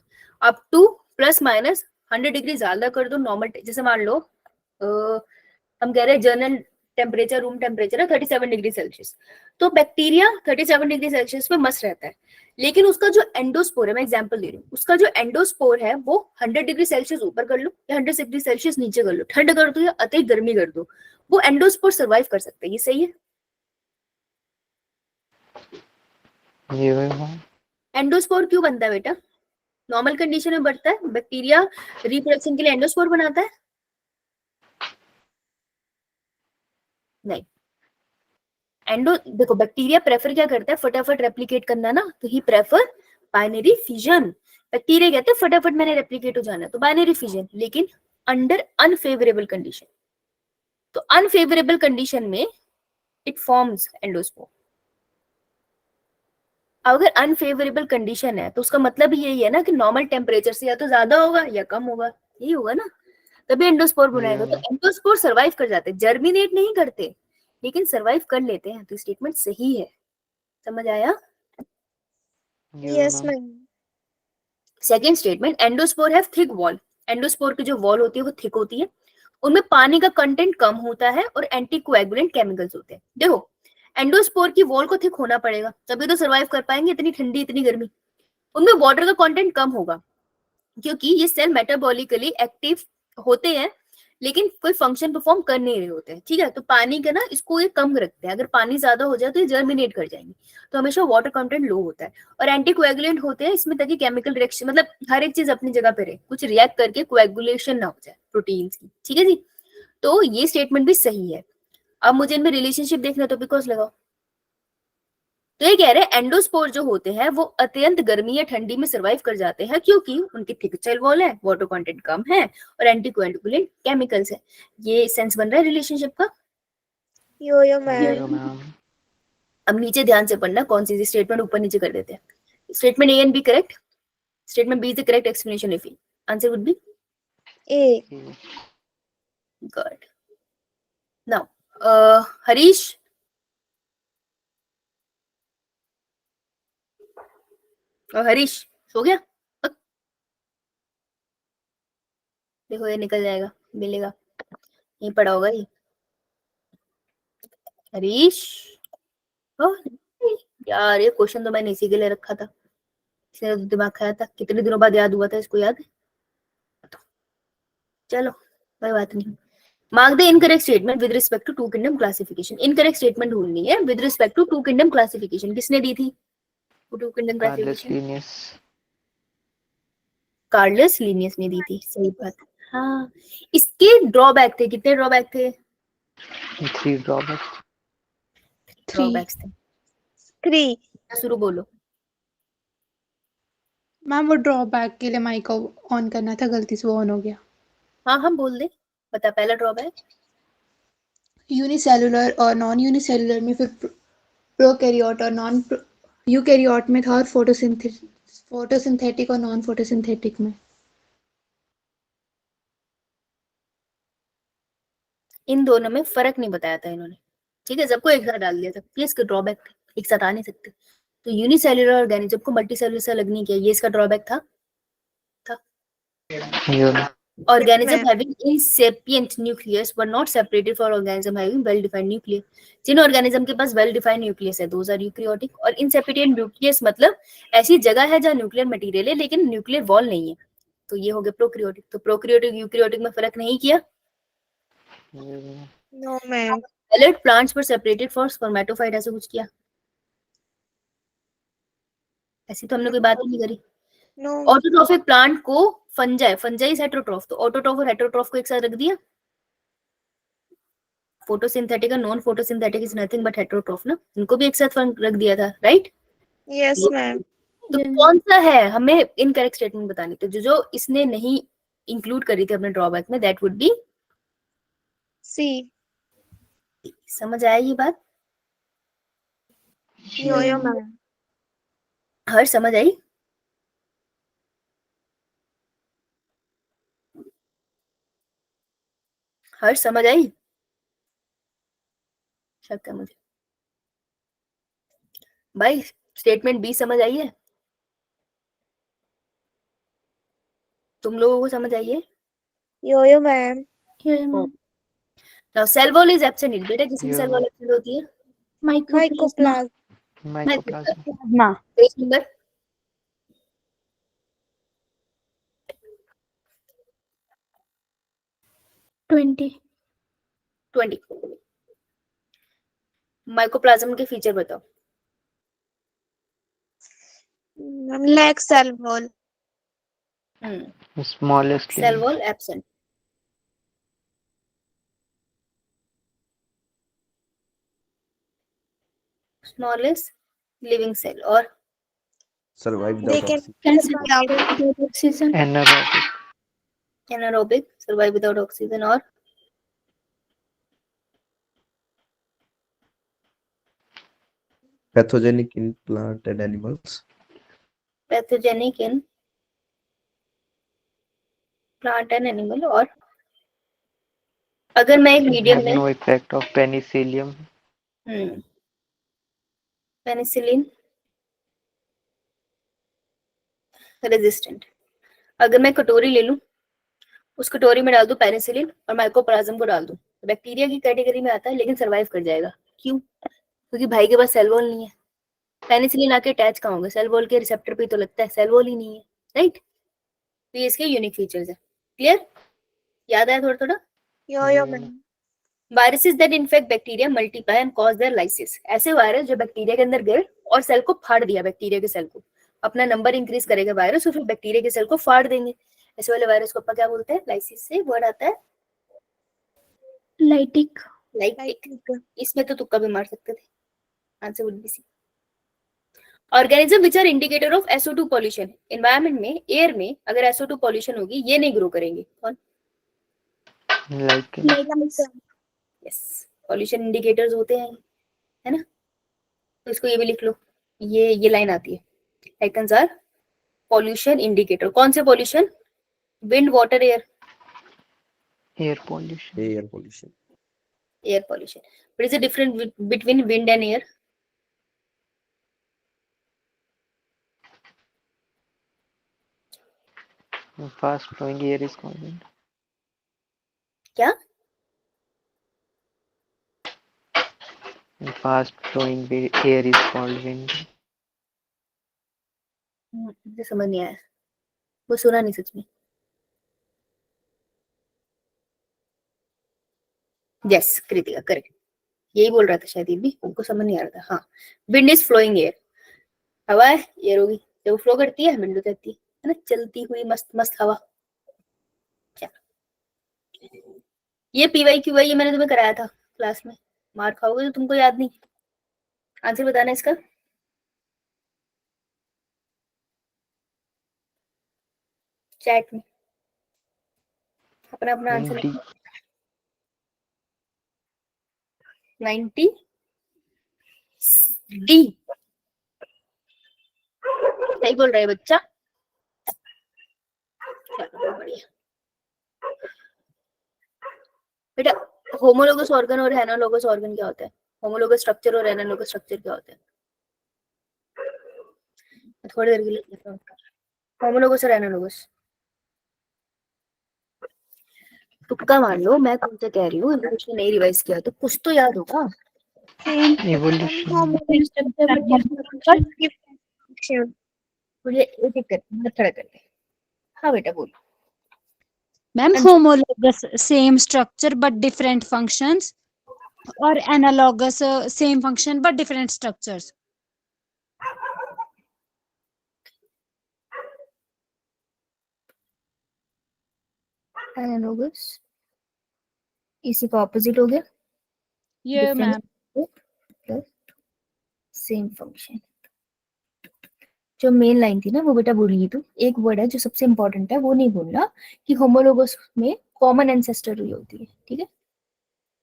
up to plus minus 100 degree. ज्यादा कर दो नॉर्मल, जैसे मान लो हम कह रहे हैं जर्नल टेम्परेचर, रूम टेम्परेचर है 37 डिग्री सेल्सियस, तो बैक्टीरिया 37 डिग्री सेल्सियस पे मस्त रहता है। लेकिन उसका जो एंडोस्पोर है, मैं एग्जांपल दे रही हूँ, उसका जो एंडोस्पोर है वो 100 डिग्री सेल्सियस ऊपर कर लो या 100 डिग्री सेल्सियस नीचे कर लो, ठंड कर दो या अति गर्मी कर दो, वो एंडोस्पोर सर्वाइव कर सकता है। ये सही है? एंडोस्पोर क्यों बनता है बेटा? नॉर्मल कंडीशन में बढ़ता है, बैक्टीरिया रिप्रोडक्शन के लिए एंडोस्पोर बनाता है? नहीं। देखो बैक्टीरिया प्रेफर क्या करता है? फटाफट रेप्लिकेट करना ना, तो ही प्रेफर बाइनरी फिजन। बैक्टीरिया कहते हैं फटाफट मैंने रेप्लिकेट हो जाना, तो बाइनरी फिजन, लेकिन अंडर अनफेवरेबल कंडीशन। तो अनफेवरेबल कंडीशन में इट फॉर्म्स एंडोस्पोर। अगर अनफेवरेबल कंडीशन है तो उसका मतलब ही यही है ना कि नॉर्मल टेम्परेचर से या तो ज्यादा होगा या कम होगा, यही होगा ना, तभी एंडोस्पोर बनाएगा। तो एंडोस्पोर सर्वाइव कर जाते हैं, जर्मिनेट नहीं करते लेकिन सर्वाइव कर लेते हैं। तो स्टेटमेंट सही है, समझ आया? Yes ma'am. Second statement, endospore have thick wall. Endospore की जो वॉल होती है वो थिक होती है, उनमें पानी का कंटेंट कम होता है और एंटीकोएगुलेंट केमिकल्स होते हैं। देखो एंडोस्पोर की वॉल को थिक होना पड़ेगा तभी तो सर्वाइव कर पाएंगे, इतनी ठंडी इतनी गर्मी। उनमें वाटर का कंटेंट कम होगा, क्योंकि ये सेल मेटाबॉलिकली एक्टिव होते हैं लेकिन कोई फंक्शन परफॉर्म कर नहीं रहे होते हैं, ठीक है। तो पानी का ना इसको ये कम रखते हैं, अगर पानी ज्यादा हो जाए तो ये जर्मिनेट कर जाएंगे, तो हमेशा वाटर कंटेंट लो होता है। और एंटीकोएगुलेंट होते हैं इसमें, ताकि केमिकल रिएक्शन, मतलब हर एक चीज अपनी जगह पे रहे, कुछ रिएक्ट करके कोएगुलेशन ना हो जाए प्रोटीन्स की, ठीक है जी। तो ये स्टेटमेंट भी सही है। अब मुझे इनमें रिलेशनशिप देखना है तो बिकॉज लगाओ। तो ये कह रहे हैं एंडोस्पोर जो होते हैं वो अत्यंत गर्मी या ठंडी में सर्वाइव कर जाते हैं, क्योंकि उनकी थिक सेल वॉल है, वाटर कंटेंट कम है और एंटीकोएगुलेंट केमिकल्स है। ये सेंस बन रहा है रिलेशनशिप का। यो यो मैम। मैम। अब नीचे ध्यान से पढ़ना, कौन सी स्टेटमेंट ऊपर नीचे कर देते हैं। Statement A and B correct, statement B is the correct explanation if answer would be A. Good. Now Harish, Harish सो गया? देखो ये निकल जाएगा, मिलेगा, यहीं पड़ा होगा ये। हरीश, यार ये क्वेश्चन तो मैंने इसी के लिए रखा था, इसने तो दिमाग खाया था, कितने दिनों बाद याद हुआ था इसको, याद है? चलो कोई बात नहीं। Mark the incorrect statement with respect to two kingdom classification. Incorrect statement ढूंढनी है with respect to two kingdom classification. किसने दी थी two kingdom Carolus classification? Linnaeus. Carolus Linnaeus ने दी थी, सही बात। हाँ, इसके ड्रॉबैक थे, कितने ड्रॉबैक थे? 3 ड्रॉबैक। 3 ड्रॉबैक्स थे। 3। शुरू बोलो। मैम वो ड्रॉबैक के लिए माइक ऑन करना था, गलती से वो ऑन हो गया। हाँ हम बोल दे, बता पहला ड्रॉबैक। यूनिसेलुलर और नॉन यूनिसेलुलर में फिर प्रोकैरियोट और नॉन यूकैरियोट में था, और फोटोसिंथेटिक और नॉन फोटोसिंथेटिक में। इन दोनों में फर्क नहीं बताया था इन्होंने, ठीक है, सबको एक साथ डाल दिया था। ये इसका ड्रॉबैक था, एक साथ आ नहीं सकते। तो यूनिसेलुलर ऑर्गेनिज्म को मल्टी सेलुलर से अलग नहीं किया, ये इसका ड्रॉबैक था। यो ma'am. Organism having incipient nucleus were not separated for organism having well defined nucleus. Jin organism के पास वेल डिफाइंड न्यूक्लियस है those are eukaryotic, और incipient न्यूक्लियस मतलब ऐसी जगह है जहाँ न्यूक्लियर मटेरियल है लेकिन न्यूक्लियर वॉल नहीं है, तो ये हो गया प्रोकैरियोटिक। तो प्रोकैरियोटिक यूकैरियोटिक में फर्क नहीं किया। No ma'am. Alert plants were separated for spermatophyte, ऐसा कुछ किया? ऐसी तो हमने कोई बात ही नहीं करी। नो। ऑटोट्रॉफिक प्लांट को फंजाई हेटेरोट्रॉफ, तो ऑटोट्रॉफ और हेटेरोट्रॉफ को एक साथ रख दिया। फोटोसिंथेटिक और non photosynthetic is nothing but heterotroph ना, इनको भी एक साथ रख दिया था, राइट? Yes ma'am. तो कौन सा है, हमें इनकरेक्ट स्टेटमेंट बतानी थी, जो इसने नहीं इंक्लूड करी थी अपने ड्रॉबैक में, दैट वुड बी सी। समझ आया ये बात? यो मैम। हर समझ आई? हर समझ आई? शक है मुझे भाई। स्टेटमेंट बी समझ आई है? तुम लोगों को समझ आई है? Yo ma'am. Now cell wall is absent. बेटा किसमें सेल वॉल एब्सेंट होती है? Mycoplasm. Mycoplasma. Page number 20। Mycoplasm के फीचर बताओ। Lack cell wall. Smallest cell wall absent. Smallest living cell. और Survive They without can oxygen. oxygen. Anaerobic. Anaerobic, survive without oxygen. और Pathogenic in plant and animals. Pathogenic in plant and animal. और अगर मैं एक medium में no effect of Penicillium. Penicillin resistant, अगर मैं कटोरी ले लूं, उस कटोरी में डाल दूं पेनिसिलिन और माइकोप्लाज्म को डाल दूं, तो बैक्टीरिया की कैटेगरी में आता है लेकिन सरवाइव कर जाएगा। क्यों? क्योंकि भाई के पास सेल वॉल नहीं है। पेनिसिलिन आके अटैच कहाँ होगा? सेल वॉल के रिसेप्टर पे तो लगता है, सेल वॉल ही नहीं है, राइट? तो ये इसके यूनिक फीचर्स है। क्लियर? याद आया थोड़ा थोड़ा? Yo ma'am. Viruses that infect bacteria multiply and cause their lysis. ऐसे वायरस जो बैक्टीरिया के अंदर गए और सेल को फाड़ दिया, बैक्टीरिया के सेल को, अपना नंबर इंक्रीज करेगा वायरस और फिर बैक्टीरिया के सेल को फाड़ देंगे। ऐसे वाले वायरस को अपन क्या बोलते हैं? लाइसिस से वर्ड आता है लाइटिक। लाइटिक। इसमें तो तुक्का भी मार सकते थे, answer would be C. Organism which are indicator of SO2 pollution. Environment में, एयर में अगर SO2 पॉल्यूशन होगी, ये नहीं ग्रो करेंगे। कौन? लाइक यस, पॉल्यूशन इंडिकेटर्स होते हैं, है ना? तो इसको ये भी लिख लो, ये लाइन आती है, लाइकन्स आर पॉल्यूशन इंडिकेटर। कौन से pollution? Wind, water, air? Air pollution. Air pollution. Air pollution. What is the difference between wind and air? Fast flowing air is called wind. क्या? Fast flowing air is called wind. मुझे समझ नहीं आया, वो सुना नहीं सच में। यस कृतिका, करेक्ट, यही बोल रहा था शायद, ये भी उनको समझ नहीं आ रहा था। हाँ, विंड इज फ्लोइंग एयर। हवा है, एयर होगी, जब वो फ्लो करती है विंड हो जाती है ना, चलती हुई मस्त मस्त हवा। क्या ये PYQY ये मैंने तुम्हें कराया था क्लास में, मार खाओगे तो तुमको याद नहीं। आंसर बताना इसका। चैट में अपना अपना आंसर। 90 डी। सही बोल रहा है बच्चा। चलो बढ़िया बेटा। होमोलोगस ऑर्गन और एनालोगस ऑर्गन क्या होता है? होमोलोगस स्ट्रक्चर और एनालोगस स्ट्रक्चर क्या होता है? थोड़ी देर के लिए होमोलोगस और एनालोगस तुक्का मान लो, मैं तुमसे कह रही हूँ, कुछ नहीं रिवाइज किया तो कुछ तो याद होगा। एवोल्यूशन। मुझे एक एक करके खड़ा करके। हाँ बेटा बोलो। Ma'am homologous same structure but different functions और analogous same function but different structures. Analogous इसी का ऑपोजिट हो गया। ये मैम सेम फंक्शन। जो मेन लाइन थी ना वो बेटा बोल रही तू, एक वर्ड है जो सबसे इंपॉर्टेंट है, वो नहीं बोलना कि होमोलोगस में कॉमन एंसेस्टर हुई होती है, ठीक है?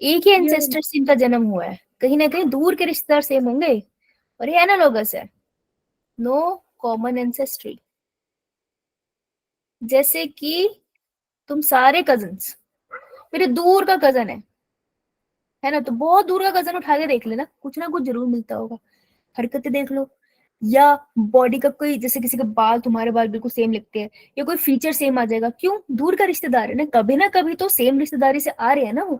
एक ही एंसेस्टर से इनका जन्म हुआ है, कहीं ना कहीं दूर के रिश्तेदार सेम होंगे, और ये एनालॉगस है, नो कॉमन एंसेस्ट्री। जैसे कि तुम सारे कजन्स, मेरे दूर का कजन है ना, तो बहुत दूर का कजन उठा के देख लेना, कुछ ना कुछ जरूर मिलता होगा। हरकतें देख लो, या बॉडी का कोई, जैसे किसी के बाल, तुम्हारे बाल बिल्कुल सेम लगते हैं, या कोई फीचर सेम आ जाएगा। क्यों? दूर का रिश्तेदार है ना कभी तो सेम रिश्तेदारी से आ रहे हैं ना वो।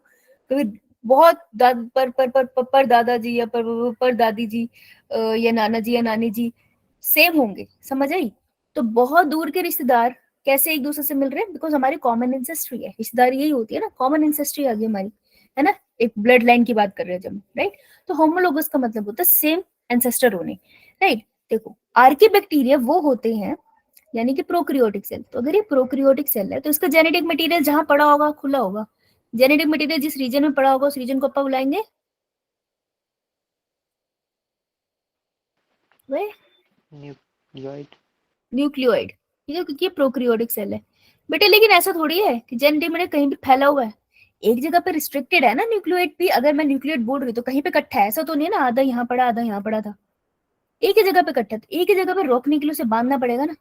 कभी बहुत पर दादाजी या पर दादी जी या नाना जी या नानी जी सेम होंगे, समझ आई? तो बहुत दूर के रिश्तेदार कैसे एक दूसरे से मिल रहे हैं? बिकॉज हमारी कॉमन एंसेस्ट्री है। रिश्तेदारी यही होती है ना, कॉमन एंसेस्ट्री आ गई हमारी, है ना? एक ब्लड लाइन की बात कर रहे हैं जब, राइट? तो होमोलोगस का मतलब होता है सेम एंसेस्टर होने, राइट? देखो, आर्किबैक्टीरिया वो होते हैं, यानी कि प्रोकैरियोटिक सेल। तो अगर ये प्रोकैरियोटिक सेल है तो इसका जेनेटिक मटेरियल जहां पड़ा होगा खुला होगा। जेनेटिक मटेरियल जिस रीजन में पड़ा होगा उस रीजन को अपन बुलाएंगे न्यूक्लियोइड, ठीक है? क्योंकि ये प्रोकैरियोटिक सेल है बेटे। लेकिन ऐसा थोड़ी है कि जेनेटिक मटेरियल कहीं भी फैला हुआ है, एक जगह पे रिस्ट्रिक्टेड है ना न्यूक्लियोइड भी। अगर मैं न्यूक्लियोइड बोल रही तो कहीं पे इकट्ठा है, ऐसा तो नहीं है ना आधा यहाँ पड़ा आधा यहाँ पड़ा था। एक ही जगह पे इकट्ठा, तो एक ही जगह पे रोकने के लिए उसे बांधना पड़ेगा ना।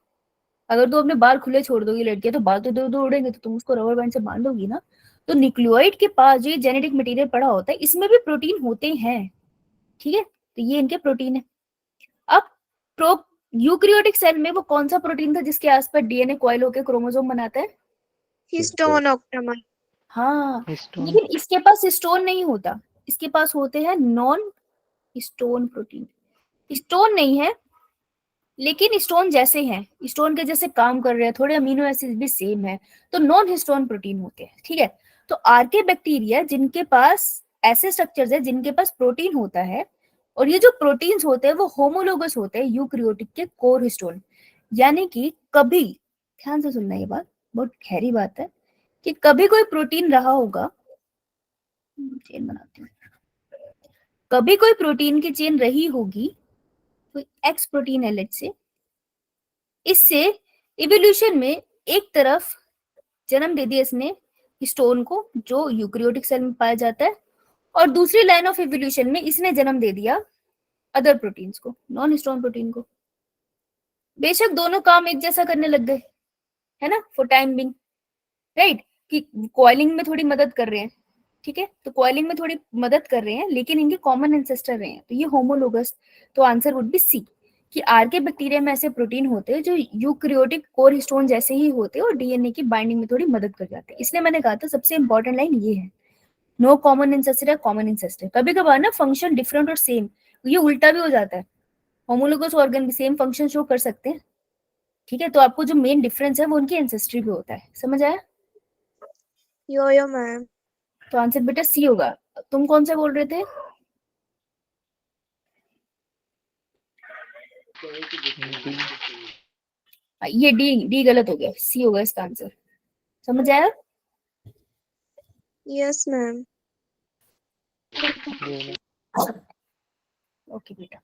अगर तू अपने बाल खुले छोड़ दोगी लड़कियां, तो बाल तो इधर उधर उड़ेंगे, तो तुम उसको रबर बैंड से बांधोगी ना। तो न्यूक्लियोइड के पास जो जेनेटिक मटेरियल पड़ा होता है, इसमें भी प्रोटीन होते हैं, ठीक है? तो ये इनके प्रोटीन है। अब प्रो यूकैरियोटिक सेल में वो कौन सा प्रोटीन था जिसके आसपास डीएनए कॉइल होकर क्रोमोसोम बनाता है? Histone octamer. हाँ, हिस्टोन। लेकिन इसके पास हिस्टोन नहीं होता, इसके पास होते हैं नॉन हिस्टोन प्रोटीन। स्टोन नहीं है लेकिन स्टोन जैसे हैं, स्टोन के जैसे काम कर रहे हैं, थोड़े अमीनो एसिड भी सेम है, तो नॉन हिस्टोन प्रोटीन होते हैं। ठीक है, तो आर्के बैक्टीरिया जिनके पास ऐसे स्ट्रक्चर्स है जिनके पास प्रोटीन होता है, और ये जो प्रोटीन्स होते हैं वो होमोलोगस होते हैं यूकैरियोटिक के कोर हिस्टोन। यानी कि कभी, ध्यान से सुनना ये बात, बहुत गहरी बात है, कि कभी कोई प्रोटीन रहा होगा, चेन बनाती हूँ, कभी कोई प्रोटीन की चेन रही होगी, कोई एक्स प्रोटीन है लेट्स से, इससे इवोल्यूशन में एक तरफ जन्म दे दिया इसने हिस्टोन को जो यूकैरियोटिक सेल में पाया जाता है, और दूसरी लाइन ऑफ इवोल्यूशन में इसने जन्म दे दिया अदर प्रोटीन्स को, नॉन हिस्टोन प्रोटीन को। बेशक दोनों काम एक जैसा करने लग गए, है ना, फॉर टाइम बिंग, राइट, कि कॉइलिंग में थोड़ी मदद कर रहे हैं। ठीक है, तो कॉइलिंग में थोड़ी मदद कर रहे हैं लेकिन इनके कॉमन एंसेस्टर रहे हैं, तो ये होमोलोगस। तो आंसर वुड बी सी, कि आर्के बैक्टीरिया में ऐसे प्रोटीन होते हैं जो यूकैरियोटिक कोर हिस्टोन जैसे ही होते हैं और डीएनए की बाइंडिंग में थोड़ी मदद कर जाते हैं। इसलिए मैंने कहा था सबसे इंपॉर्टेंट लाइन ये है, नो कॉमन एंसेस्टर है, कॉमन एंसेस्टर। कभी कभार ना फंक्शन डिफरेंट और सेम, ये उल्टा भी हो जाता है, होमोलोगस ऑर्गन भी सेम फंक्शन शो कर सकते हैं। ठीक है, तो आपको जो मेन डिफरेंस है वो उनकी एंसेस्ट्री पे होता है। समझ आया? यो मैम। तो आंसर बेटा सी होगा। तुम कौन सा बोल रहे थे? ये डी गलत हो गया, सी होगा इसका आंसर। समझ आया? Yes ma'am. ओके बेटा,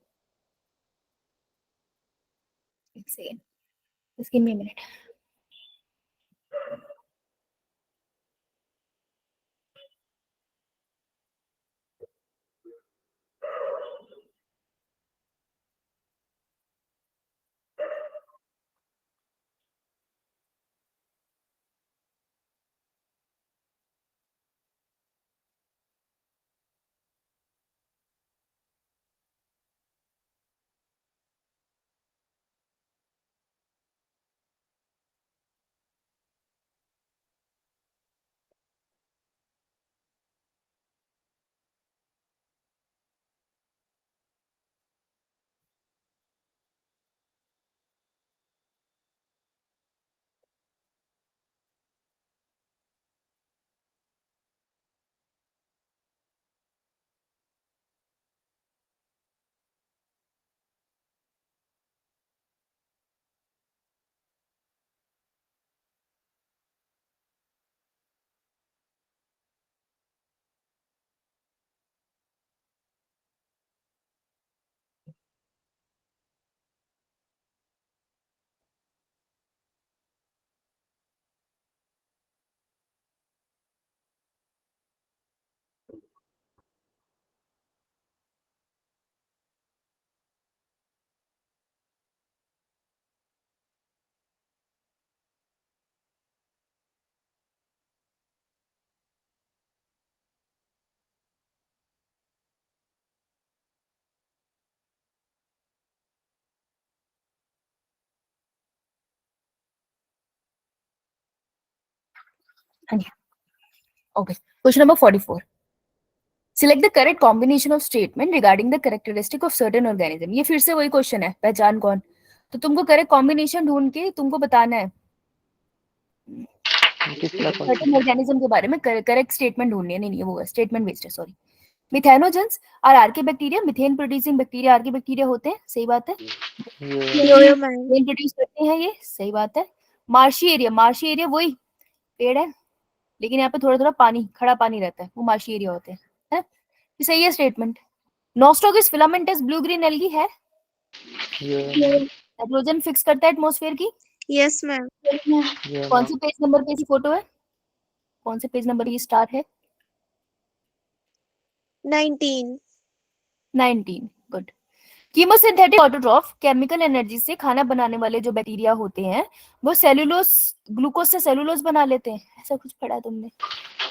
एक second, just give me a minute. Okay, question number 44. Select the correct combination of statement regarding the characteristic of certain organism. ये फिर से वही क्वेश्चन है, पहचान कौन। तो तुमको करेक्ट कॉम्बिनेशन ढूंढ के तुमको बताना है certain organism के बारे में, करेक्ट स्टेटमेंट ढूंढनी है। नहीं वो स्टेटमेंट बेस्ड है, sorry. Methanogens are archaebacteria, methane producing bacteria archaebacteria होते हैं, सही बात है। Yo ma'am. मिथेन प्रोड्यूस करते हैं ये, सही बात है। मार्शी एरिया वही पेड़ है लेकिन यहाँ पे थोड़ा थोड़ा पानी, खड़ा पानी रहता है, वो मार्शी एरिया होते हैं, है? ये सही है स्टेटमेंट। नोस्ट्रोगिस फिलामेंटस ब्लू ग्रीन एल्गी है, नाइट्रोजन फिक्स करता है एटमॉस्फेयर की। Yes ma'am. कौन से पेज नंबर पे इसकी फोटो है, कौन से पेज नंबर की स्टार है? 19। Good. Chemosynthetic autotroph, chemical energy से खाना बनाने वाले जो बैक्टीरिया होते हैं वो सेलुलोज, ग्लूकोज से सेलुलोज बना लेते हैं, ऐसा कुछ पढ़ा तुमने?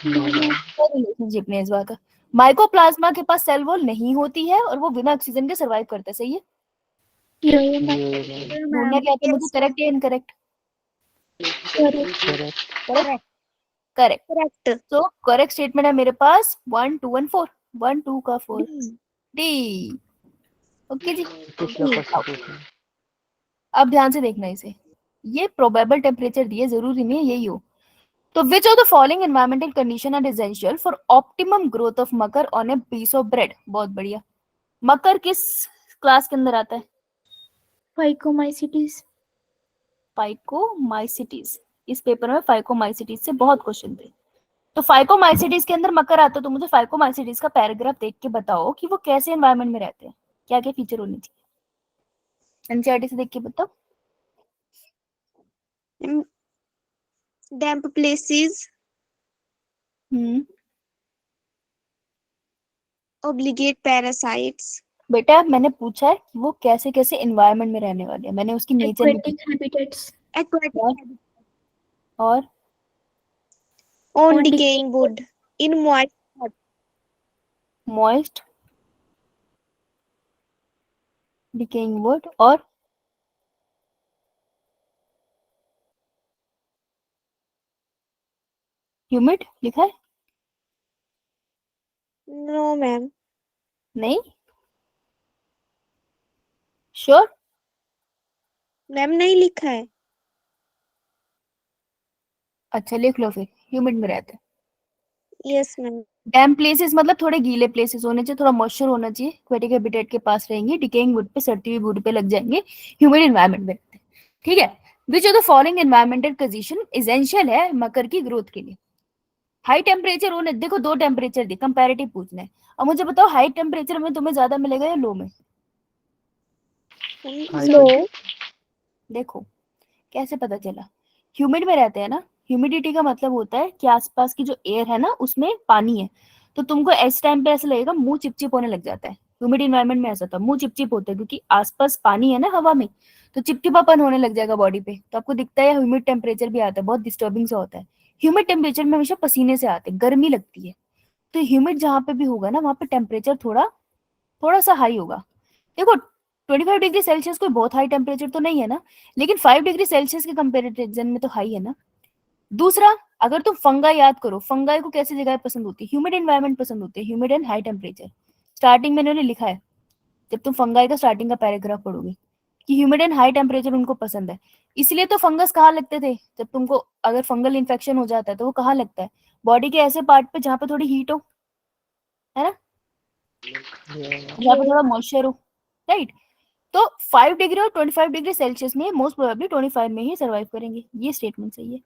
रिलेशनशिप में इस बात का। माइकोप्लाज्मा के पास सेल वॉल नहीं होती है और वो बिना ऑक्सीजन के सर्वाइव करता है, सही है? ढूंढना क्या था मुझे, करेक्ट या इनकरेक्ट? करेक्ट। तो करेक्ट स्टेटमेंट है मेरे पास 1 2 और 4, 1 2 का 4 डी। ओके जी। पिछला क्वेश्चन पूछना। अब ध्यान से देखना इसे, ये प्रोबेबल टेम्परेचर दिए, जरूरी नहीं है यही हो। तो which of the following environmental condition are essential for optimum growth of mucor on a piece of bread? बहुत बढ़िया। मकर किस क्लास के अंदर आता है? फाइकोमाइसिटीज। फाइकोमाइसिटीज। इस पेपर में फाइकोमाइसिटीज से बहुत क्वेश्चन थे। तो फाइकोमाइसिटीज के अंदर मकर आता है, तो मुझे फाइकोमाइसिटीज का पैराग्राफ देख के बताओ कि वो कैसे एनवायरनमेंट में रहते हैं, क्या क्या फीचर होने चाहिए। एनसीईआरटी से देख के बताओ। Damp places, obligate parasites, बेटा मैंने पूछा है कि वो कैसे कैसे एनवायरनमेंट में रहने वाले हैं, मैंने उसकी नेचर नहीं एक्वेटिक हैबिटेट्स। aquatic और? habitats, और on On decaying wood, in moist moist decaying would, और ह्यूमिड लिखा है? no ma'am, नहीं श्योर? मैम नहीं लिखा है। अच्छा लिख लो फिर, ह्यूमिड में रहते हैं। Yes ma'am. डैम्प प्लेसेस मतलब थोड़े गीले प्लेसेस होने चाहिए, थोड़ा मॉइस्चर होना चाहिए, एक्वेटिक हैबिटेट के पास रहेंगे, डिकेइंग वुड पे, सड़ती हुई वुड पे लग जाएंगे, ह्यूमिड एनवायरनमेंट में रहते हैं। ठीक है। विच of the following environmental condition essential है मकर की ग्रोथ के लिए? हाई टेम्परेचर होने, देखो दो टेम्परेचर दी, कंपैरेटिव पूछना है। अब मुझे बताओ हाई टेम्परेचर में तुम्हें ज्यादा मिलेगा या लो में? लो। देखो कैसे पता चला, ह्यूमिड में रहते हैं ना, ह्यूमिडिटी का मतलब होता है कि आसपास की जो एयर है ना उसमें पानी है, तो तुमको इस टाइम पे ऐसा लगेगा मुंह चिपचिप होने लग जाता है। ह्यूमिड एनवायरनमेंट में ऐसा था, मुंह चिपचिप होता है क्योंकि आसपास पानी है ना हवा में, तो चिपचिपापन होने लग जाएगा बॉडी पे, तो आपको दिखता है ह्यूमिड टेम्परेचर भी आता है, बहुत डिस्टर्बिंग सा होता है। ह्यूमिड टेम्परेचर में हमेशा पसीने से आते हैं, गर्मी लगती है, तो ह्यूमिड जहाँ पे भी होगा ना वहाँ पे टेम्परेचर थोड़ा थोड़ा सा हाई होगा। देखो 25 डिग्री सेल्सियस कोई बहुत हाई टेम्परेचर तो नहीं है ना, लेकिन 5 डिग्री सेल्सियस के कंपेरिजन में तो हाई है ना। दूसरा, अगर तुम फंगा याद करो, फंगाई को कैसी जगह पसंद होती है? ह्यूमिड एनवायरनमेंट पसंद होती है, humid and high temperature. Starting में इन्होंने लिखा है, जब तुम फंगाई का स्टार्टिंग का पैराग्राफ पढ़ोगे, कि ह्यूमिड एंड हाई टेम्परेचर उनको पसंद है। इसलिए तो फंगस कहाँ लगते थे, जब तुमको अगर फंगल इन्फेक्शन हो जाता है तो वो कहाँ लगता है? बॉडी के ऐसे पार्ट पे जहाँ पे थोड़ी हीट हो, है ना, जहाँ पे थोड़ा मॉइस्चर हो, राइट। तो 5 डिग्री और 25 डिग्री सेल्सियस में मोस्ट प्रोबेबली 25 में ही सर्वाइव करेंगे, ये स्टेटमेंट सही है।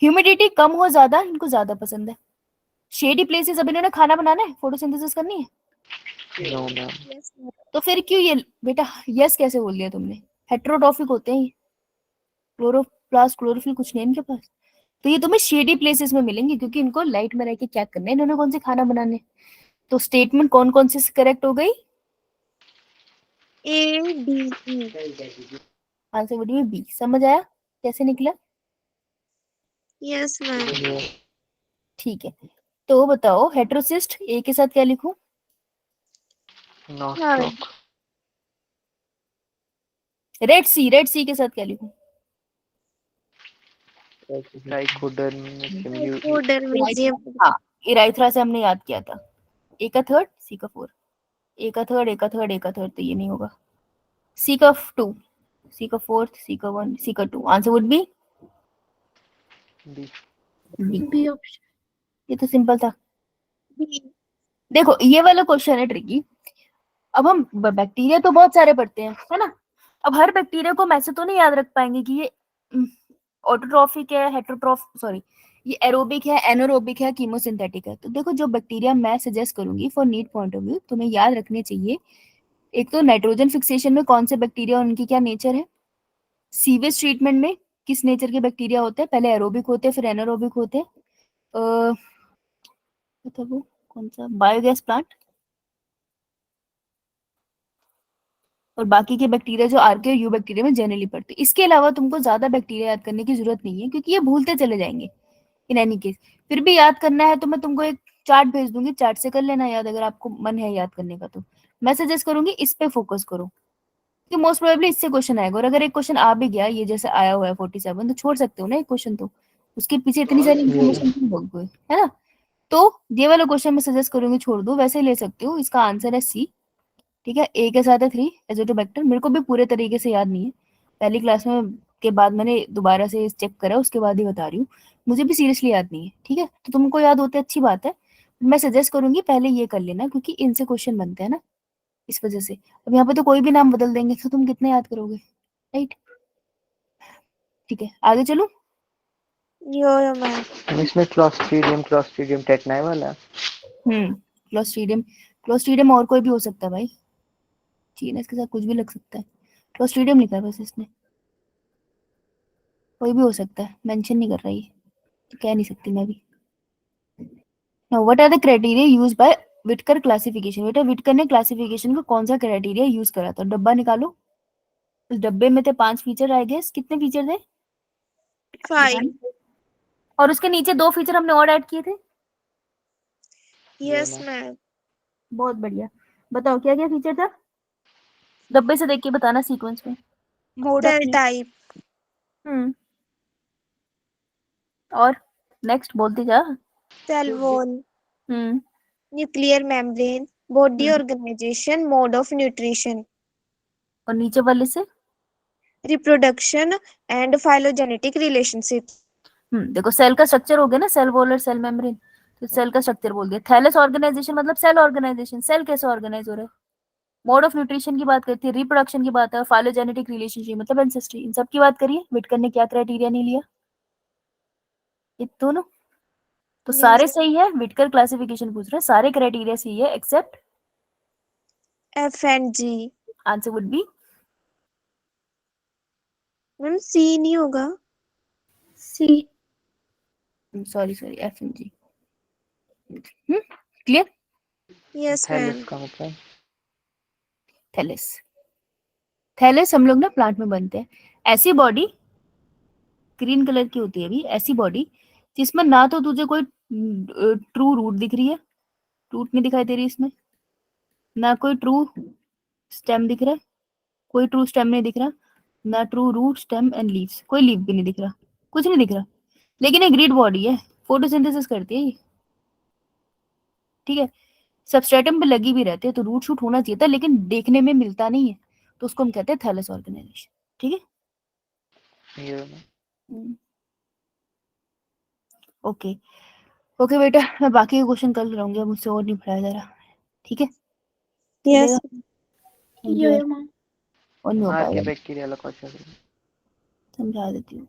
ह्यूमिडिटी कम हो ज्यादा इनको ज्यादा पसंद है। शेडी प्लेसेस, अब इन्होंने खाना बनाना है, फोटोसिंथेसिस करनी है, नो मैम। Yes ma'am. तो फिर क्यों ये बेटा यस कैसे बोल दिया तुमने? हेट्रोट्रॉफिक होते हैं, क्लोरोप्लास्ट क्लोरोफिल कुछ नहीं है इनके पास, तो ये तुम्हें शेडी प्लेसेस में मिलेंगे क्योंकि इनको लाइट में रह के क्या करना है, इन्होंने कौन से खाना बनाने। तो स्टेटमेंट कौन कौन से करेक्ट हो गई? A D E। आंसर बढ़िया बी। समझ आया कैसे निकला? Yes ma'am. ठीक है, तो बताओ हेट्रोसिस्ट ए के साथ क्या लिखूं? नॉस्टॉक। रेड सी के साथ क्या लिखूं? ट्राइकोडर्मियम। Hypodermidium। हाँ, इराइथ्रा से हमने याद किया था। ए का थर्ड, सी का फोर, ए का थर्ड, ए का थर्ड, ए का थर्ड, तो ये नहीं होगा। सी का टू, सी का फोर्थ, सी का वन, सी का two, answer would be B. B option. ये तो सिंपल था। B। देखो ये वाला क्वेश्चन है ट्रिकी। अब हम बैक्टीरिया तो बहुत सारे पढ़ते हैं, है ना, अब हर बैक्टीरिया को हम ऐसे तो नहीं याद रख पाएंगे कि ये ऑटोट्रॉफिक है, हेट्रोट्रॉफ सॉरी, ये एरोबिक है, एनारोबिक है, कीमोसिंथेटिक है। तो देखो जो बैक्टीरिया मैं सजेस्ट करूंगी for NEET point of view, तुम्हें याद रखने चाहिए। एक तो नाइट्रोजन फिक्सेशन में कौन से बैक्टीरिया उनकी क्या नेचर है, सीवेज ट्रीटमेंट में किस नेचर के बैक्टीरिया होते हैं, पहले एरोबिक होते हैं फिर एनारोबिक होते हैं, मतलब वो कौन सा बायोगैस प्लांट, और बाकी के बैक्टीरिया जो आर्के और यू बैक्टीरिया में जनरली पड़ते हैं। इसके अलावा तुमको ज्यादा बैक्टीरिया याद करने की जरूरत नहीं है क्योंकि ये भूलते चले जाएंगे इन एनी केस। फिर भी याद करना है तो मैं तुमको एक चार्ट भेज दूंगी, चार्ट से कर लेना याद, अगर आपको मन है याद करने का। तो मैं सजेस्ट करूंगी इस पे फोकस करो कि मोस्ट प्रोबेबली इससे क्वेश्चन आएगा, और अगर एक क्वेश्चन आ भी गया ये जैसे आया हुआ है 47, तो छोड़ सकते हो ना एक क्वेश्चन, तो उसके पीछे इतनी सारी इन्फॉर्मेशन क्यों भोग गए, है ना। तो ये वाला क्वेश्चन मैं सजेस्ट करूंगी छोड़ दो, वैसे ले सकते हो। इसका आंसर है सी, ठीक है, ए के साथ है 3 एजोटोबैक्टर। मेरे को भी पूरे तरीके से याद नहीं है, पहली क्लास में के बाद मैंने दोबारा से चेक करा, उसके बाद ही बता रही हूँ। मुझे भी सीरियसली याद नहीं है, ठीक है। तो तुमको याद होते अच्छी बात है, मैं सजेस्ट करूंगी पहले ये कर लेना, क्योंकि इनसे क्वेश्चन बनते हैं ना, इस वजह से। अब यहाँ पे तो कोई भी नाम बदल देंगे तो तुम कितने याद करोगे, राइट। ठीक है, आगे चलो। यो मैम। इसमें क्लॉस्ट्रीडियम टेटनाई वाला। क्लोस्ट्रीडियम और कोई भी हो सकता है भाई, जीनस के साथ कुछ भी लग सकता है। क्लोस्ट्रीडियम लिखा है बस इसने, कोई भी हो सकता है, मेंशन नहीं कर रहा ये, तो कह नहीं सकती मैं भी। Now what are the criteria used by Whittaker classification. बेटा विटकर ने क्लासिफिकेशन को कौन सा क्राइटेरिया यूज करा था, डब्बा निकालो। उस डब्बे में थे 5 फीचर, आई गेस कितने फीचर थे? 5। और उसके नीचे 2 फीचर हमने और ऐड किए थे। Yes ma'am. बहुत बढ़िया, बताओ क्या क्या फीचर था, डब्बे से देख के बताना सीक्वेंस में। Mode of cell type, hmm, और नेक्स्ट बोलते जा। Cell wall, hmm nuclear membrane, body hmm, organisation, mode of nutrition, और नीचे वाले से रिप्रोडक्शन एंड फाइलोजेनेटिक रिलेशनशिप। देखो सेल का स्ट्रक्चर हो गया ना, सेल वॉल और सेल मेम्ब्रेन, तो सेल का स्ट्रक्चर बोल दिया। थैलस ऑर्गेनाइजेशन मतलब सेल ऑर्गेनाइजेशन, सेल कैसे ऑर्गेनाइज हो रहा है। मोड ऑफ न्यूट्रिशन की बात करती है, रिप्रोडक्शन की बात है, फाइलोजेनेटिक रिलेशनशिप मतलब एंसेस्ट्री, इन सब की बात करिए। विटकर ने क्या क्राइटेरिया नहीं लिया, ये दोनों तो सारे सही है। विटकर क्लासिफिकेशन पूछ रहे हैं, सारे क्राइटेरिया सही है except F and G. Answer would be ma'am C नहीं होगा? C. Sorry F and G. Clear. Yes ma'am. Thallus का मतलब थैलेस, थैलेस हम लोग ना प्लांट में बनते हैं, ऐसी बॉडी ग्रीन कलर की होती है अभी, ऐसी बॉडी जिसमें ना तो तुझे कोई ट्रू रूट दिख रही है, रूट नहीं दिखाई दे रही इसमें, ना कोई ट्रू स्टेम दिख रहा है, कोई ट्रू स्टेम नहीं दिख रहा, ना true root stem and leaves, कोई लीव भी नहीं दिख रहा, कुछ नहीं दिख रहा, लेकिन एक ग्रीड बॉडी है, फोटोसिंथेसिस करती है ये, ठीक है। सबस्ट्रेटम पे लगी भी रहती है, तो रूट शूट होना चाहिए था, लेकिन देखने में मिलता नहीं है, तो उसको हम कहते हैं थैलस ऑर्गेनाइजेशन, ठीक है। ये वाला। ओके ओके बेटा, मैं बाकी के क्वेश्चन कल कराऊंगी, मुझसे और नहीं पढ़ाया जा रहा, ठीक है। यस। चलेगा, थैंक यू, Yo, ma'am. और नहीं हो आर के पाएगा, बैक्टीरिया वाला क्वेश्चन। समझा देती हूँ।